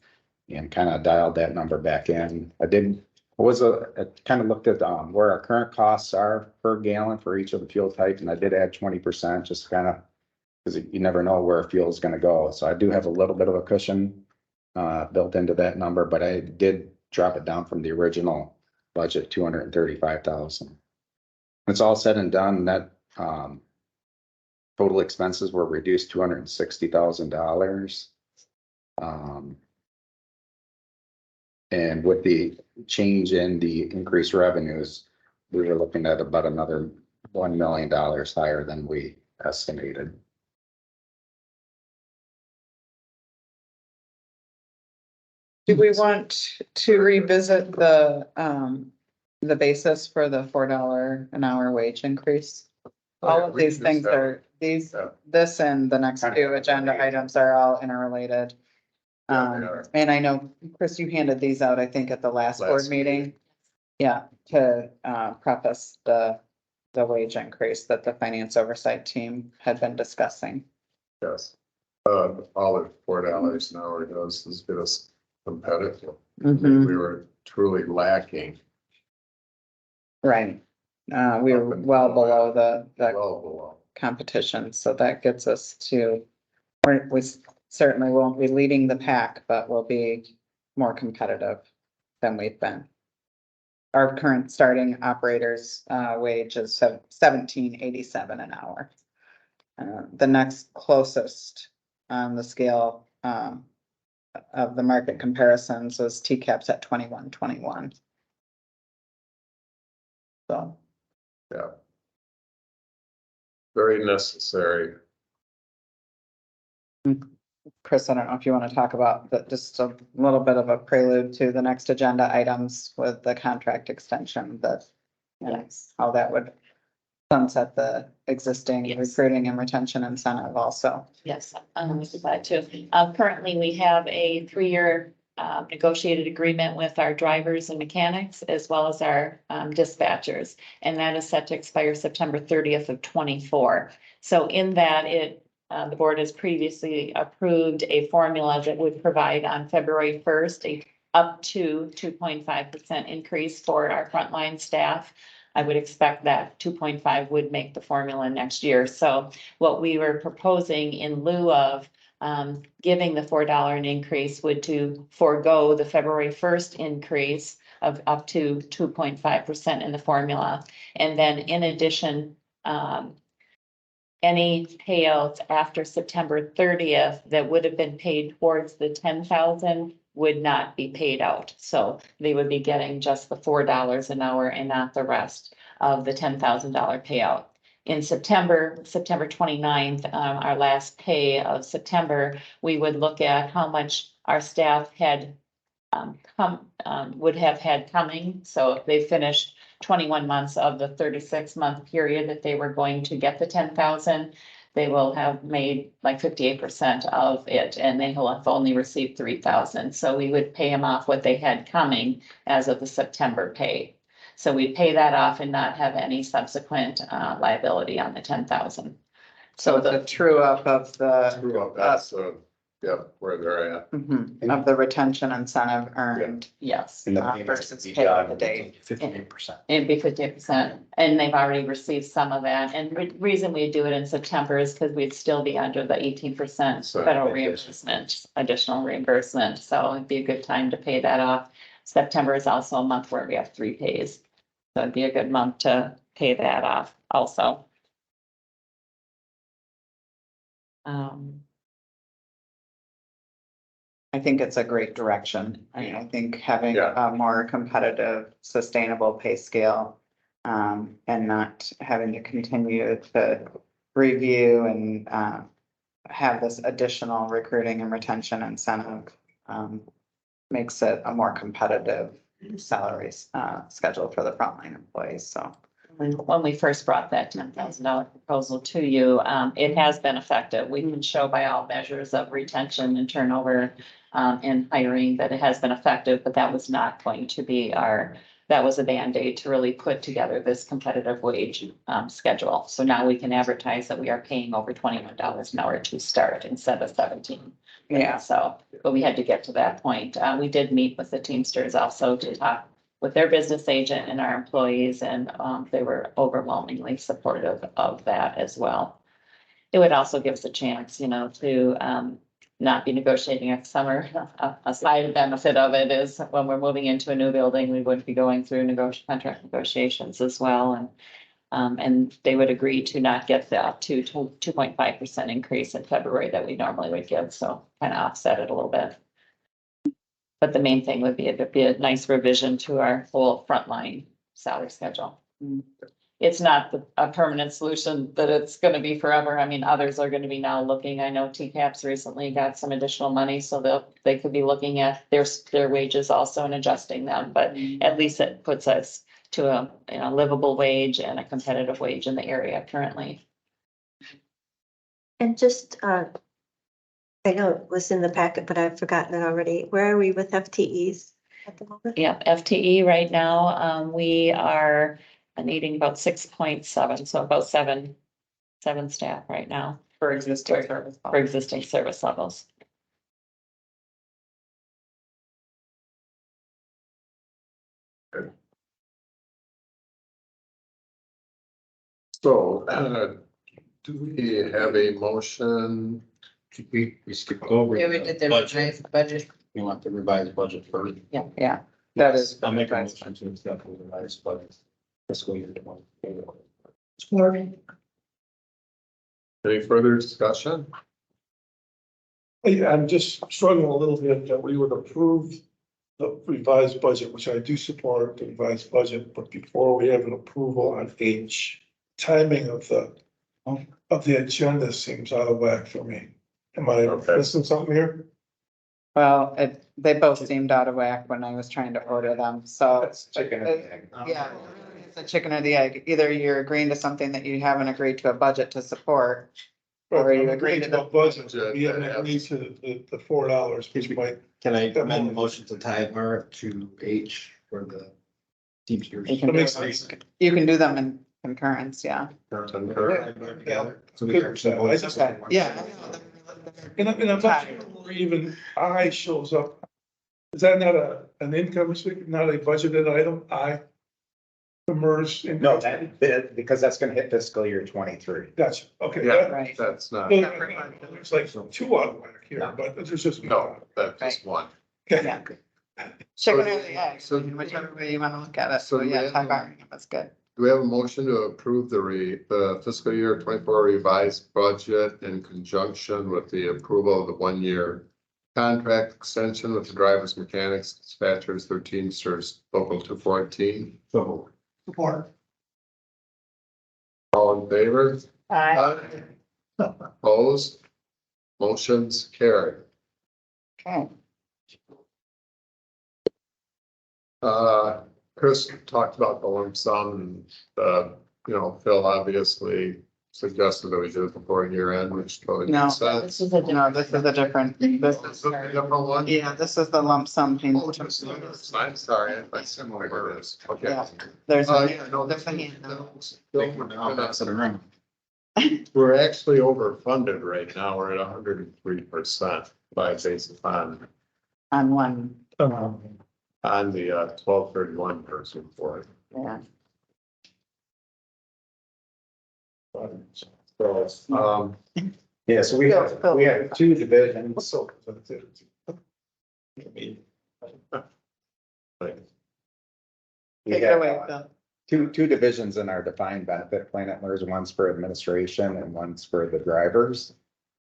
kind of dialed that number back in. I kind of looked at where our current costs are per gallon for each of the fuel types, and I did add 20%, just kind of because you never know where fuel is going to go. So I do have a little bit of a cushion built into that number, but I did drop it down from the original budget, 235,000. It's all said and done. That total expenses were reduced $260,000. And with the change in the increased revenues, we were looking at about another $1 million higher than we estimated. Do we want to revisit the basis for the $4 an hour wage increase? All of these things are, this and the next two agenda items are all interrelated. And I know, Chris, you handed these out, I think, at the last board meeting. Yeah, to preface the wage increase that the finance oversight team had been discussing. Yes. All of $4 an hour does is get us competitive. Mhm. We were truly lacking. Right. We were well below the Well below. competition, so that gets us to, we certainly won't be leading the pack, but we'll be more competitive than we've been. Our current starting operators wage is $17.87 an hour. The next closest on the scale of the market comparisons was TCAPS at 21.21. So. Yeah. Very necessary. Chris, I don't know if you want to talk about just a little bit of a prelude to the next agenda items with the contract extension, Yes. how that would sunset the existing Yes. recruiting and retention incentive also. Yes, I'm glad to. Currently, we have a 3-year negotiated agreement with our drivers and mechanics as well as our dispatchers. And that is set to expire September 30th of 24. So in that, the board has previously approved a formula that would provide on February 1st, a up to 2.5% increase for our frontline staff. I would expect that 2.5 would make the formula next year. So what we were proposing in lieu of giving the $4 an increase would to forego the February 1st increase of up to 2.5% in the formula. And then in addition, any payouts after September 30th that would have been paid towards the 10,000 would not be paid out. So they would be getting just the $4 an hour and not the rest of the $10,000 payout. In September 29th, our last pay of September, we would look at how much our staff had would have had coming. So if they finished 21 months of the 36-month period that they were going to get the 10,000, they will have made like 58% of it, and they will have only received 3,000. So we would pay them off what they had coming as of the September pay. So we'd pay that off and not have any subsequent liability on the 10,000. So the true up of the. True up, that's where they're at. Of the retention incentive earned, yes. And the versus pay at the date. 58%. It'd be 50%, and they've already received some of that. And the reason we do it in September is because we'd still be under the 18% federal reimbursement, additional reimbursement. So it'd be a good time to pay that off. September is also a month where we have 3 pays. So it'd be a good month to pay that off also. Um, I think it's a great direction. I think having Yeah. a more competitive, sustainable pay scale. And not having to continue to review and, have this additional recruiting and retention incentive. Makes it a more competitive salaries, schedule for the frontline employees, so. When we first brought that $10,000 proposal to you, it has been effective. We can show by all measures of retention and turnover and hiring that it has been effective, but that was not going to be that was a Band-Aid to really put together this competitive wage schedule. So now we can advertise that we are paying over $21 an hour to start instead of 17. Yeah. So, but we had to get to that point. We did meet with the Teamsters also to talk with their business agent and our employees, and they were overwhelmingly supportive of that as well. It would also give us a chance, to not be negotiating a summer. A side benefit of it is when we're moving into a new building, we would be going through contract negotiations as well, and they would agree to not get the up to 2.5% increase in February that we normally would give, so kind of offset it a little bit. But the main thing would be it'd be a nice revision to our whole frontline salary schedule. It's not a permanent solution that it's gonna be forever. I mean, others are gonna be now looking. I know TCAPS recently got some additional money, so they could be looking at their wages also and adjusting them, but at least it puts us to a livable wage and a competitive wage in the area currently. And just, I know it was in the packet, but I've forgotten it already. Where are we with FTEs at the moment? Yeah, FTE right now, we are needing about 6.7, so about seven staff right now For existing service. for existing service levels. So, do we have a motion? We skipped over. Yeah, we did the revised budget. You want the revised budget first? Yeah, that is. I'll make a motion to accept the revised budget. Fiscal year 20. Any further discussion? I'm just struggling a little bit that we would approve the revised budget, which I do support the revised budget, but before we have an approval on H, timing of the agenda seems out of whack for me. Am I Okay. missing something here? Well, they both seemed out of whack when I was trying to order them, so. That's chicken and egg. Yeah, it's a chicken or the egg. Either you're agreeing to something that you haven't agreed to a budget to support. Or you I'm agree agreeing to to the the budget, we haven't agreed to the $4, which might. Can I amend the motion to Tyler to H for the Teamsters? You can That do makes them- sense. You can do them in concurrence, yeah. Together. So we actually. I just- Yeah. And I'm not sure where even I shows up. Is that not an income, not a budgeted item, I? The MERS. No, because that's gonna hit fiscal year 23. Gotcha, okay. Yeah. that- Right. That's not, There's like two out of whack here, No. but there's just. no, that's just one. Okay. Yeah. Chicken or the egg, So- whichever way you wanna look at it. So So yeah, we- tie bargaining, that's good. Do we have a motion to approve the fiscal year 24 revised budget in conjunction with the approval of the 1-year contract extension with the drivers, mechanics, dispatchers, 13sters, local 214? So Support. All in favor? Aye. Opposed? Motion's carried. Okay. Chris talked about the lump sum and, Phil obviously suggested that we do it before year end, which totally No. makes sense. This is a No, this is a different, this This is, is a different one? yeah, this is the lump sum Oh, payment. I'm sorry, I similar to this, okay. Yeah. There's, Yeah, no, there's a handout. Pass it around. We're actually overfunded right now, we're at 103% by based upon, On one, on the 1231 person for it. yeah. So, Yeah, so we have two divisions. So. We Take it have, away, Phil. two divisions in our defined benefit plan. There's one's for administration and one's for the drivers.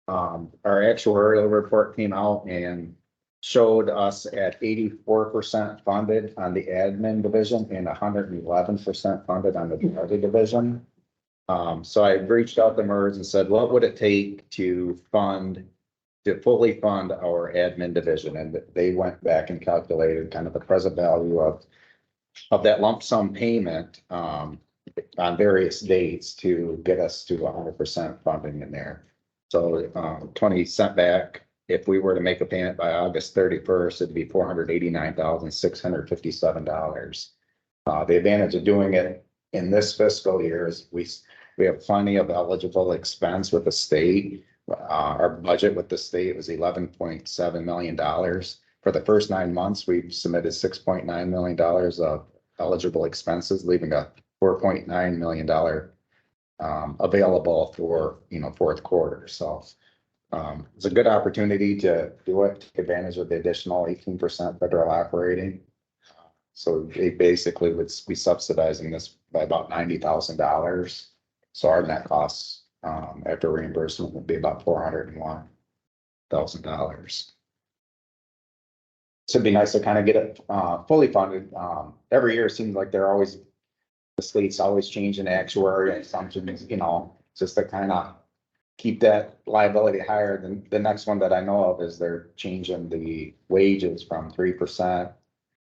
Our actuarial report came out and showed us at 84% funded on the admin division and 111% funded on the DRD division. So I reached out to MERS and said, what would it take to fully fund our admin division? And they went back and calculated kind of the present value of that lump sum payment, on various dates to get us to 100% funding in there. So, 20 sent back, if we were to make a payment by August 31st, it'd be $489,657. The advantage of doing it in this fiscal year is we have plenty of eligible expense with the state. Our budget with the state was $11.7 million. For the first 9 months, we've submitted $6.9 million of eligible expenses, leaving a $4.9 million available for, fourth quarter. So it's a good opportunity to do it, take advantage of the additional 18% federal operating. So they basically would be subsidizing this by about $90,000. So our net costs after reimbursement would be about $401,000. So it'd be nice to kind of get it fully funded. Every year it seems like the state's always changing actuary assumptions, just to kind of keep that liability higher. Than the next one that I know of is they're changing the wages from 3%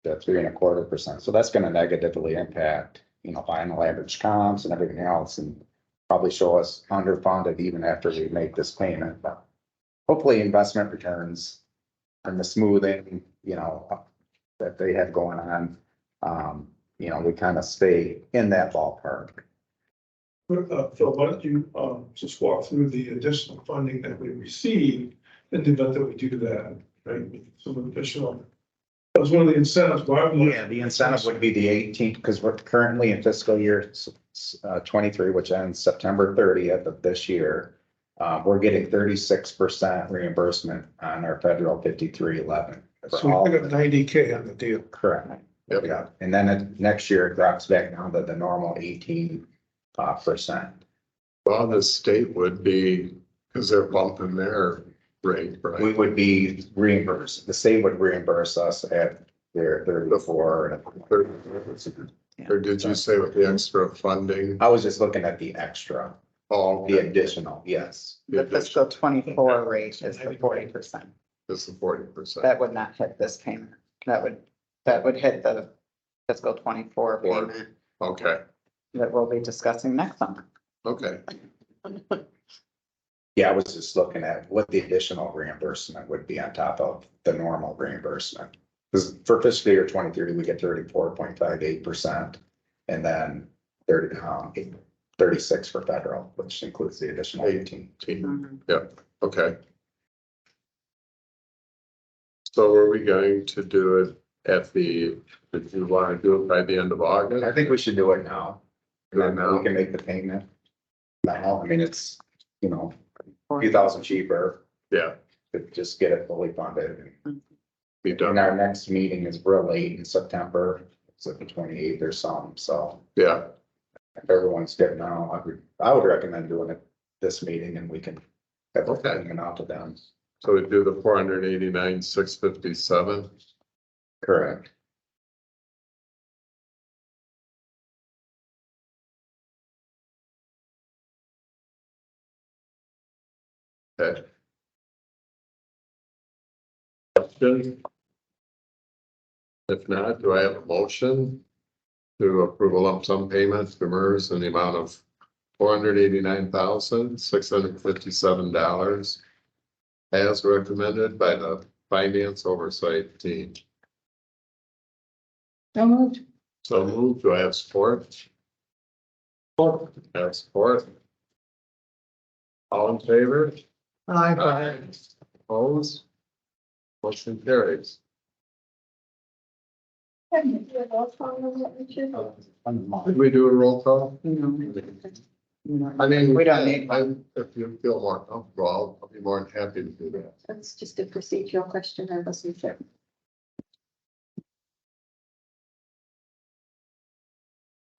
to 3.25%. So that's going to negatively impact, final average comps and everything else, and probably show us underfunded even after we make this payment. But hopefully investment returns and the smoothing, that they have going on, we kind of stay in that ballpark. Phil, why don't you, just walk through the additional funding that we receive in the event that we do that, right? Some additional, that was one of the incentives. Yeah, the incentive would be the 18th, because we're currently in fiscal year 23, which ends September 30th of this year. We're getting 36% reimbursement on our federal 5311. So we got 90K on the deal. Correct. Yeah, and then next year it drops back down to the normal 18%. Well, the state would be, because they're bumping their rate, right? We would be reimbursed, the state would reimburse us at their 34. Or did you say with the extra funding? I was just looking at the extra, Oh, the additional, yes. The fiscal 24 rate is the 40%. It's the 40%. That would not hit this payment. That would hit the fiscal 24 payment Okay, that we'll be discussing next summer. okay. Yeah, I was just looking at what the additional reimbursement would be on top of the normal reimbursement. Because for fiscal year 23, we get 34.58%, and then 36 for federal, which includes the additional 18. Yeah, okay. So are we going to do it did you want to do it by the end of August? I think we should do it now. Do it And then now? we can make the payment now. I mean, it's, a few thousand cheaper Yeah, to just get it fully funded. be And done. our next meeting is real late in September. It's like the 28th or something. So Yeah, if everyone's getting out, I would recommend doing it this meeting, and we can have the Okay. payment out to them. so we do the 489,657. Correct. Okay. Question? If not, do I have a motion to approve a lump sum payment to MERS in the amount of $489,657 as recommended by the Finance Oversight Team? So moved. So moved. Do I have support? Support. I have support. All in favor? Aye. Opposed? Motion carries. Did we do a roll call? I mean, We don't need one. If you feel more comfortable, I'll be more than happy to do that. That's just a procedural question. I wasn't sure.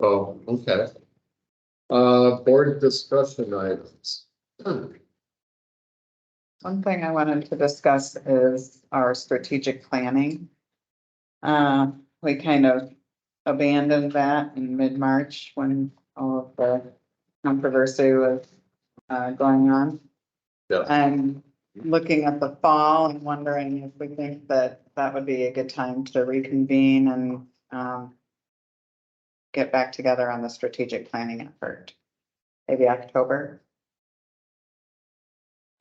Oh, okay. Board discussion items. One thing I wanted to discuss is our strategic planning. We kind of abandoned that in mid-March when all of the controversy was going on. Yeah. I'm looking at the fall and wondering if we think that that would be a good time to reconvene and get back together on the strategic planning effort. Maybe October.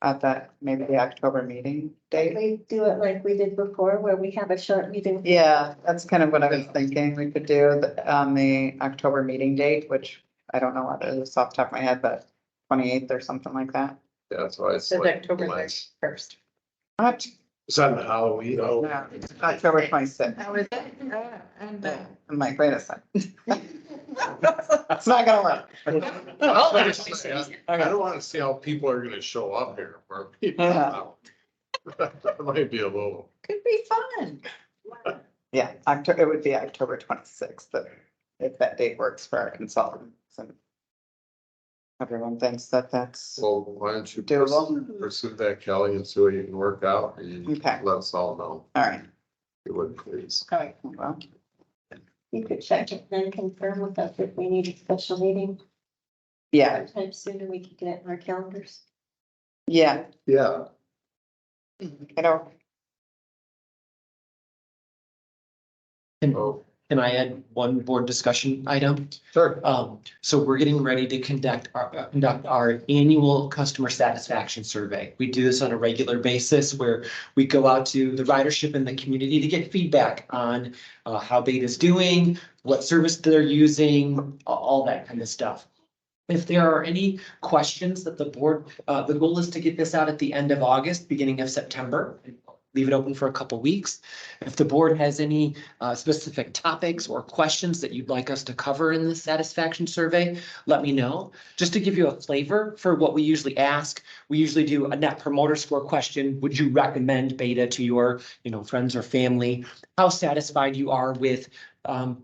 At that, maybe the October meeting date. We do it like we did before, where we have a short meeting. Yeah, that's kind of what I was thinking. We could do on the October meeting date, which I don't know what it is off the top of my head, but 28th or something like that. Yeah, that's why it's So like. October nice. 1st. What? It's on Halloween. Oh. No, October 26th. How is it? I'm like, wait a second. It's not gonna work. I don't want to see how people are gonna show up here. Where people are. That might be a little. Could be fun. Yeah, October, it would be October 26th, if that date works for our consultants and everyone thinks that that's Well, why don't you doable. pursue that, Kelly, and see what you can work out and Okay. let us all know. All right. If you would, please. All right, well, You could check it and then confirm with us if we need a special meeting yeah, sometime soon, and we can get it in our calendars. yeah, Yeah. I don't, Oh, Can I add one board discussion item? sure. So we're getting ready to conduct our annual customer satisfaction survey. We do this on a regular basis where we go out to the ridership in the community to get feedback on how BATA is doing, what service they're using, all that kind of stuff. If there are any questions that the board, the goal is to get this out at the end of August, beginning of September. Leave it open for a couple weeks. If the board has any specific topics or questions that you'd like us to cover in this satisfaction survey, let me know. Just to give you a flavor for what we usually ask, we usually do a net promoter score question. Would you recommend BATA to your, friends or family? How satisfied you are with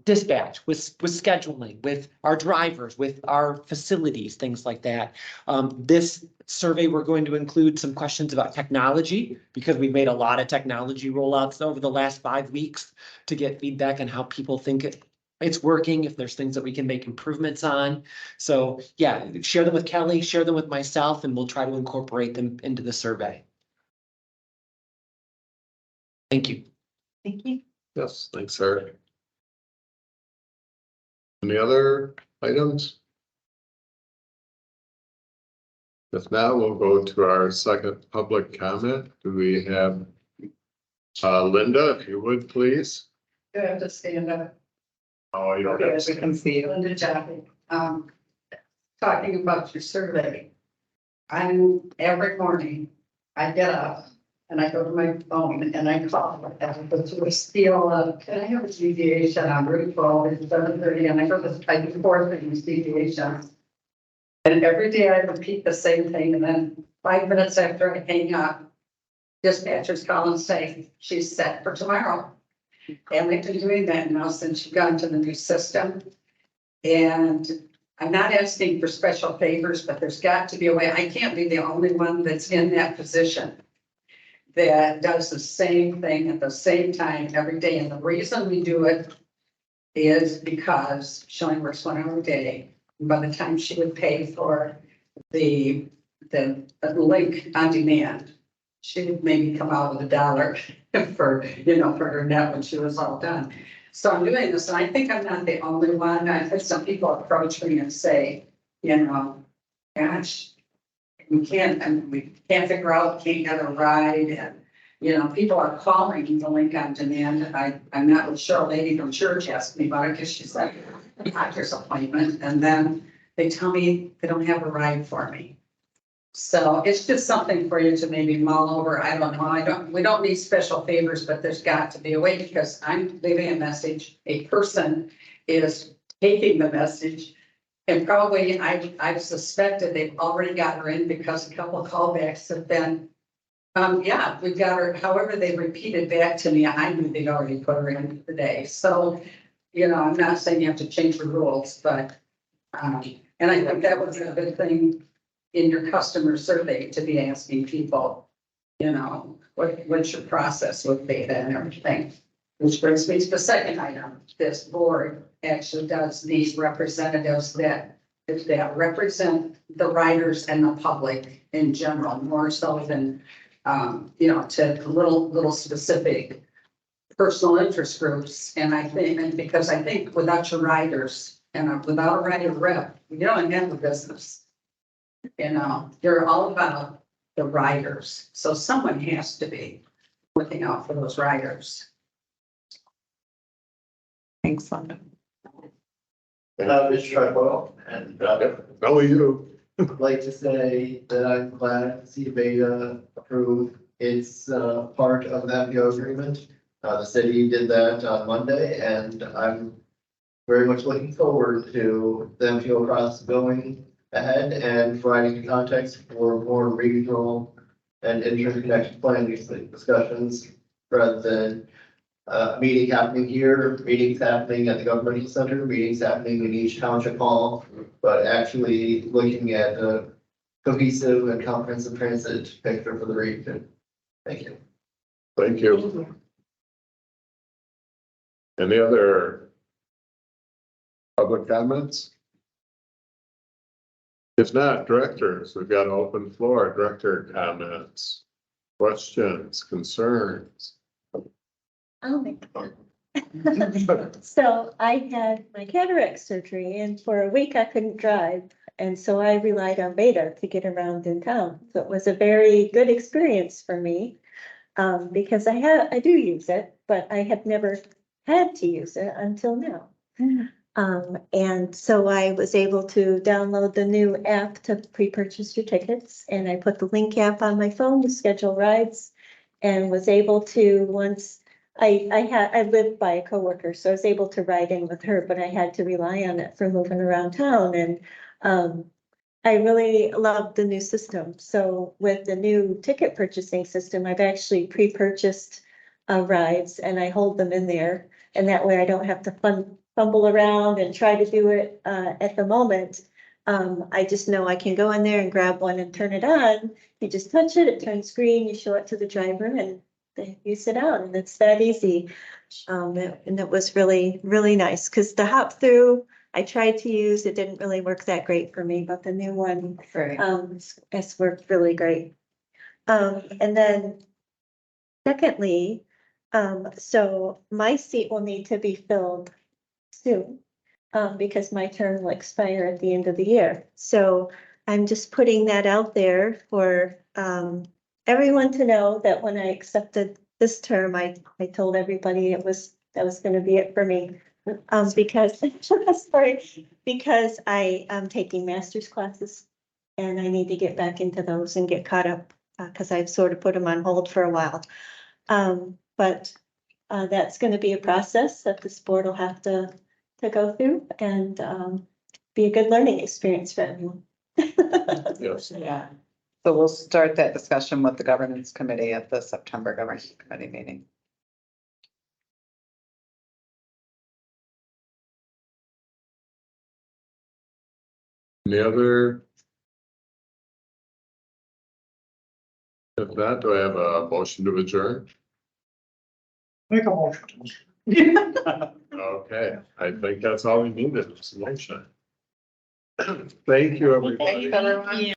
dispatch, with scheduling, with our drivers, with our facilities, things like that. This survey, we're going to include some questions about technology because we've made a lot of technology rollouts over the last 5 weeks to get feedback on how people think it's working, if there's things that we can make improvements on. So yeah, share them with Kelly, share them with myself, and we'll try to incorporate them into the survey. Thank you. Thank you. Yes, thanks, Eric. Any other items? If not, we'll go to our second public comment. Do we have Linda, if you would, please? Do I have to stand up? Oh, you don't have we to. can see you. Linda Jaffe, talking about your survey. Every morning, I get up and I go to my phone and I call and I go to a steal of, can I have a deviation on Route 12 at 7:30? And I do 4 things, deviations. And every day I repeat the same thing, and then 5 minutes after I hang up, dispatchers call and say, she's set for tomorrow. And we've been doing that now since you've gone to the new system. And I'm not asking for special favors, but there's got to be a way. I can't be the only one that's in that position that does the same thing at the same time every day. And the reason we do it is because she only works 1 hour a day. By the time she would pay for the link on demand, she would maybe come out with $1 for her net when she was all done. So I'm doing this, and I think I'm not the only one. I've had some people approach me and say, gosh, we can't figure out, can't get a ride. And, people are calling the link on demand. I'm not sure a lady from church asked me about it because she's like, doctor's appointment, and then they tell me they don't have a ride for me. So it's just something for you to maybe mull over. I don't know. We don't need special favors, but there's got to be a way because I'm leaving a message. A person is taking the message. And probably I've suspected they've already got her in because a couple of callbacks have been, yeah, we've got her. However, they repeated back to me. I knew they'd already put her in today. So, I'm not saying you have to change the rules, but, and I think that was a good thing in your customer survey to be asking people, You know, what's your process with BATA and everything? Which brings me to the second item. This board actually does these representatives that represent the riders and the public in general, more so than, you know, to little specific personal interest groups. And I think, and because I think without your riders and without a rider rep, you don't have a business. You know, they're all about the riders. So someone has to be looking out for those riders. Thanks, Linda. Mr. Treadwell, and How are you? I'd like to say that I'm glad to see Beta approve its part of the MPO agreement. The city did that on Monday, and I'm very much looking forward to the MPO process going ahead and providing context for more regional and interconnected planning discussions rather than meeting happening here, meetings happening at the governmental center, meetings happening in each township hall, but actually looking at a cohesive and comprehensive transit picture for the region. Thank you. Thank you. Any other public comments? If not, directors, we've got open floor, director comments, questions, concerns. I'll make it. So I had my cataract surgery and for a week I couldn't drive. And so I relied on BATA to get around in town. So it was a very good experience for me. Because I do use it, but I have never had to use it until now. And so I was able to download the new app to pre-purchase your tickets. And I put the Link app on my phone to schedule rides and was able to, once I lived by a coworker, so I was able to ride in with her, but I had to rely on it for moving around town. And I really love the new system. So with the new ticket purchasing system, I've actually pre-purchased rides and I hold them in there. And that way I don't have to fumble around and try to do it at the moment. I just know I can go in there and grab one and turn it on. You just touch it, it turns green, you show it to the driver and you sit down and it's that easy. And it was really, really nice because the hop through, I tried to use, it didn't really work that great for me, but the new one, it's worked really great. And then secondly, so my seat will need to be filled soon, because my term will expire at the end of the year. So I'm just putting that out there for, everyone to know that when I accepted this term, I told everybody that was gonna be it for me. Because, sorry, because I am taking master's classes and I need to get back into those and get caught up, because I've sort of put them on hold for a while. But that's gonna be a process that this board will have to go through and be a good learning experience for everyone. Yes. Yeah. So we'll start that discussion with the governance committee at the September governance committee meeting. Any other? If not, do I have a motion to adjourn? Make a motion. Okay, I think that's all we needed, was a motion. Thank you, everybody. Thanks, everyone.